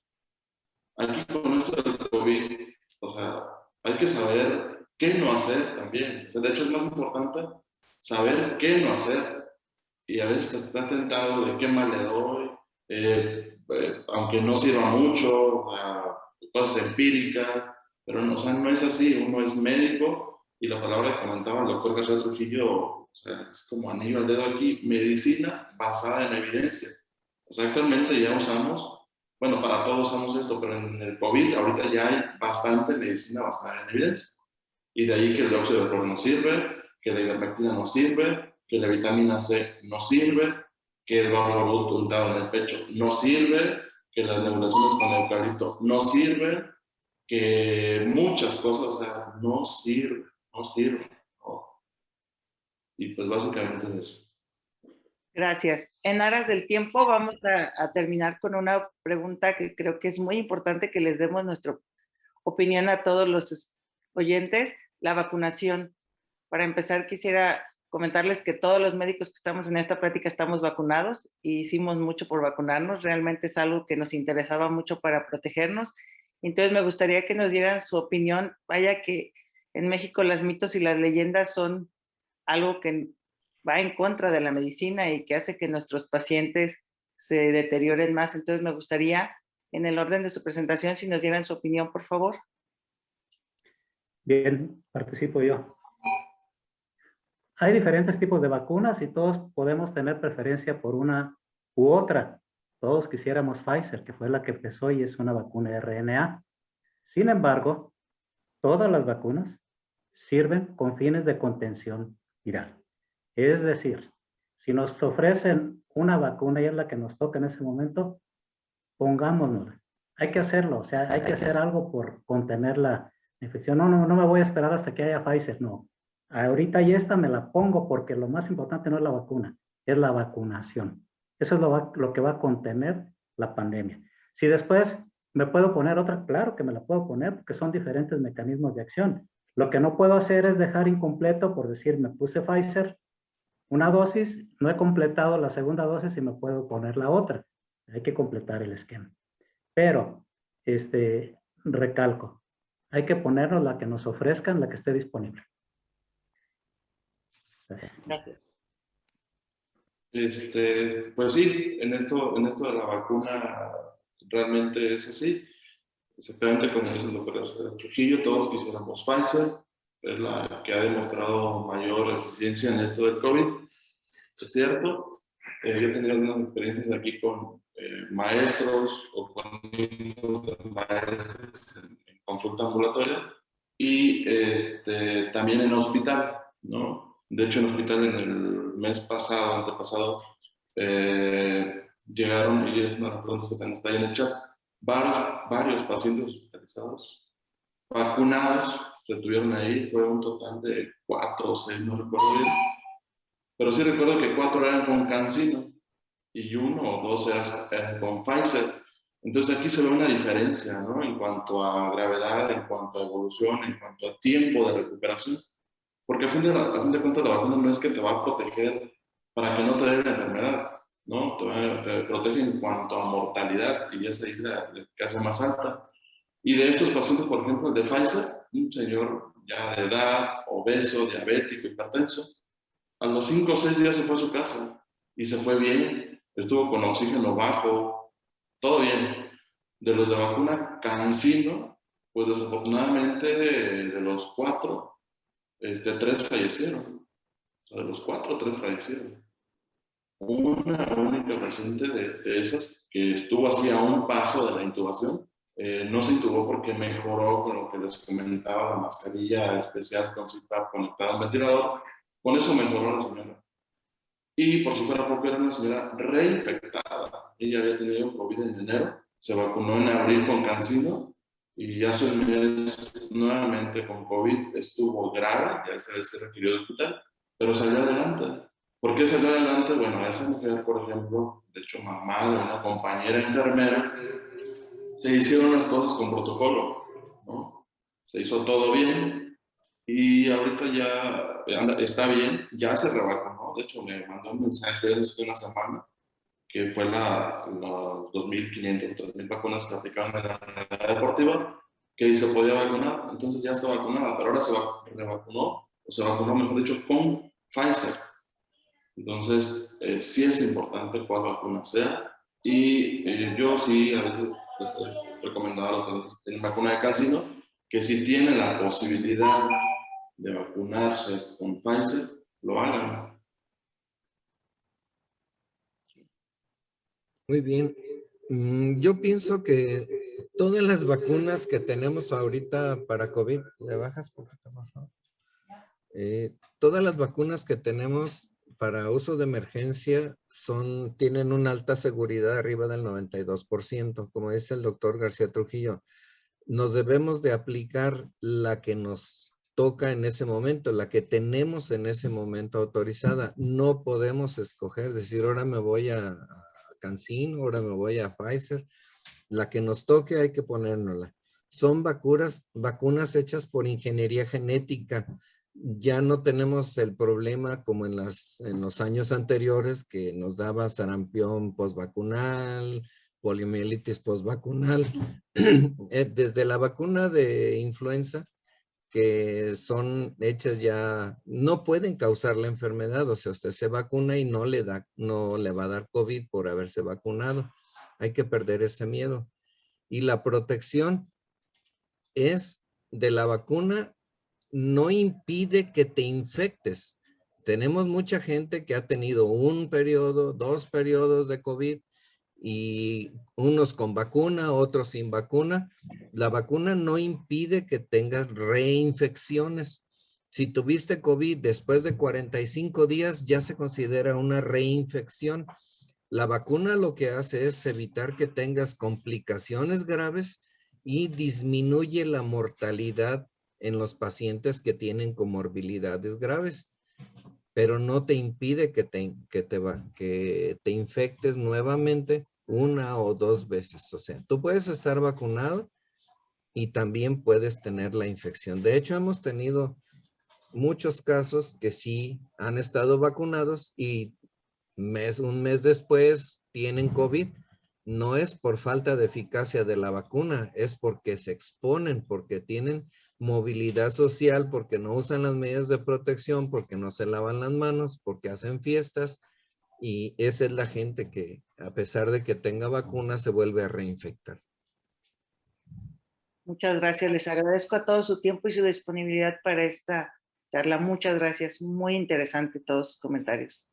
aquí con esto del COVID, o sea, hay que saber qué no hacer también. De hecho, es más importante saber qué no hacer. Y a veces está tentado de qué mal le doy, aunque no sirva mucho, cosas empíricas, pero no, o sea, no es así. Uno es médico y la palabra que comentaba el doctor García Trujillo, o sea, es como anillo al dedo aquí: medicina basada en evidencia. O sea, actualmente ya usamos, bueno, para todos usamos esto, pero en el COVID ahorita ya hay bastante medicina basada en evidencia. Y de ahí que el dióxido de cloro no sirve, que la ivermectina no sirve, que la vitamina C no sirve, que el Babalut untado en el pecho no sirve, que las nebulizaciones con eucalipto no sirven, que muchas cosas, o sea, no sirven, no sirven, ¿no? Y pues básicamente es eso. Gracias. En aras del tiempo vamos a terminar con una pregunta que creo que es muy importante que les demos nuestra opinión a todos los oyentes: la vacunación. Para empezar, quisiera comentarles que todos los médicos que estamos en esta plática estamos vacunados y hicimos mucho por vacunarnos. Realmente es algo que nos interesaba mucho para protegernos. Entonces me gustaría que nos dieran su opinión. Vaya que en México los mitos y las leyendas son algo que va en contra de la medicina y que hace que nuestros pacientes se deterioren más. Entonces me gustaría, en el orden de su presentación, si nos dieran su opinión, por favor. Bien, participo yo. Hay diferentes tipos de vacunas y todos podemos tener preferencia por una u otra. Todos quisiéramos Pfizer, que fue la que empezó y es una vacuna RNA. Sin embargo, todas las vacunas sirven con fines de contención viral. Es decir, si nos ofrecen una vacuna y es la que nos toca en ese momento, pongámonosla. Hay que hacerlo, o sea, hay que hacer algo por contener la infección. No me voy a esperar hasta que haya Pfizer, no. Ahorita y esta me la pongo porque lo más importante no es la vacuna, es la vacunación. Eso es lo que va a contener la pandemia. Si después me puedo poner otra, claro que me la puedo poner porque son diferentes mecanismos de acción. Lo que no puedo hacer es dejar incompleto por decir, me puse Pfizer, una dosis, no he completado la segunda dosis y me puedo poner la otra. Hay que completar el esquema. Pero, recalco, hay que ponernos la que nos ofrezcan, la que esté disponible. Gracias. Pues sí, en esto de la vacuna realmente es así. Exactamente como dice el doctor Trujillo, todos quisiéramos Pfizer, es la que ha demostrado mayor eficiencia en esto del COVID, es cierto. Yo he tenido algunas experiencias aquí con maestros o con hijos de maestros en consulta ambulatoria y también en hospital, ¿no? De hecho, en hospital en el mes pasado, antepasado, llegaron, y es una de las preguntas que también está ahí en el chat, varios pacientes hospitalizados, vacunados, se tuvieron ahí, fue un total de 4 o 6, no recuerdo bien, pero sí recuerdo que 4 eran con CanSino y 1 o 2 eran con Pfizer. Entonces aquí se ve una diferencia, ¿no? En cuanto a gravedad, en cuanto a evolución, en cuanto a tiempo de recuperación. Porque a fin de cuentas la vacuna no es que te va a proteger para que no te dé la enfermedad, ¿no? Te protege en cuanto a mortalidad y esa es la que hace más alta. Y de estos pacientes, por ejemplo, el de Pfizer, un señor ya de edad, obeso, diabético, hipertenso, a los 5 o 6 días se fue a su casa y se fue bien, estuvo con oxígeno bajo, todo bien. De los de vacuna CanSino, pues desafortunadamente de los 4, 3 fallecieron. O sea, de los 4, 3 fallecieron. Una única paciente de esas que estuvo así a un paso de la intubación, no se intubó porque mejoró con lo que les comentaba, la mascarilla especial con CPAP conectada al ventilador. Con eso mejoró la señora. Y por si fuera poco, era una señora reinfectada. Ella había tenido COVID en enero, se vacunó en abril con CanSino y ya hace un mes nuevamente con COVID estuvo grave, ya se requirió de hospital, pero salió adelante. ¿Por qué salió adelante? Bueno, esa mujer, por ejemplo, de hecho mamá de una compañera enfermera, se hicieron las cosas con protocolo, ¿no? Se hizo todo bien y ahorita ya está bien, ya se revacunó. De hecho, me mandó un mensaje hace una semana que fue las 2.500, 3.000 vacunas que aplicaron en la unidad deportiva, que se podía vacunar. Entonces ya está vacunada, pero ahora se revacunó, o se vacunó, mejor dicho, con Pfizer. Entonces, sí es importante cuál vacuna sea. Y yo sí, a veces les he recomendado a los que tienen vacuna de CanSino que si tienen la posibilidad de vacunarse con Pfizer, lo hagan. Muy bien. Yo pienso que todas las vacunas que tenemos ahorita para COVID, ¿le bajas poquito, por favor? Todas las vacunas que tenemos para uso de emergencia tienen una alta seguridad arriba del 92%, como dice el doctor García Trujillo. Nos debemos de aplicar la que nos toca en ese momento, la que tenemos en ese momento autorizada. No podemos escoger, decir, ahora me voy a CanSino, ahora me voy a Pfizer. La que nos toque hay que ponérnosla. Son vacunas hechas por ingeniería genética. Ya no tenemos el problema como en los años anteriores que nos daba sarampión postvacunal, poliomielitis postvacunal. Desde la vacuna de influenza, que son hechas ya, no pueden causar la enfermedad, o sea, usted se vacuna y no le va a dar COVID por haberse vacunado. Hay que perder ese miedo. Y la protección es de la vacuna, no impide que te infectes. Tenemos mucha gente que ha tenido un periodo, 2 periodos de COVID y unos con vacuna, otros sin vacuna. La vacuna no impide que tengas reinfecciones. Si tuviste COVID después de 45 días, ya se considera una reinfección. La vacuna lo que hace es evitar que tengas complicaciones graves y disminuye la mortalidad en los pacientes que tienen comorbilidades graves, pero no te impide que te infectes nuevamente 1 o 2 veces. O sea, tú puedes estar vacunado y también puedes tener la infección. De hecho, hemos tenido muchos casos que sí han estado vacunados y un mes después tienen COVID. No es por falta de eficacia de la vacuna, es porque se exponen, porque tienen movilidad social, porque no usan las medidas de protección, porque no se lavan las manos, porque hacen fiestas, y esa es la gente que, a pesar de que tenga vacuna, se vuelve a reinfectar. Muchas gracias. Les agradezco a todos su tiempo y su disponibilidad para esta charla. Muchas gracias. Muy interesante todos sus comentarios.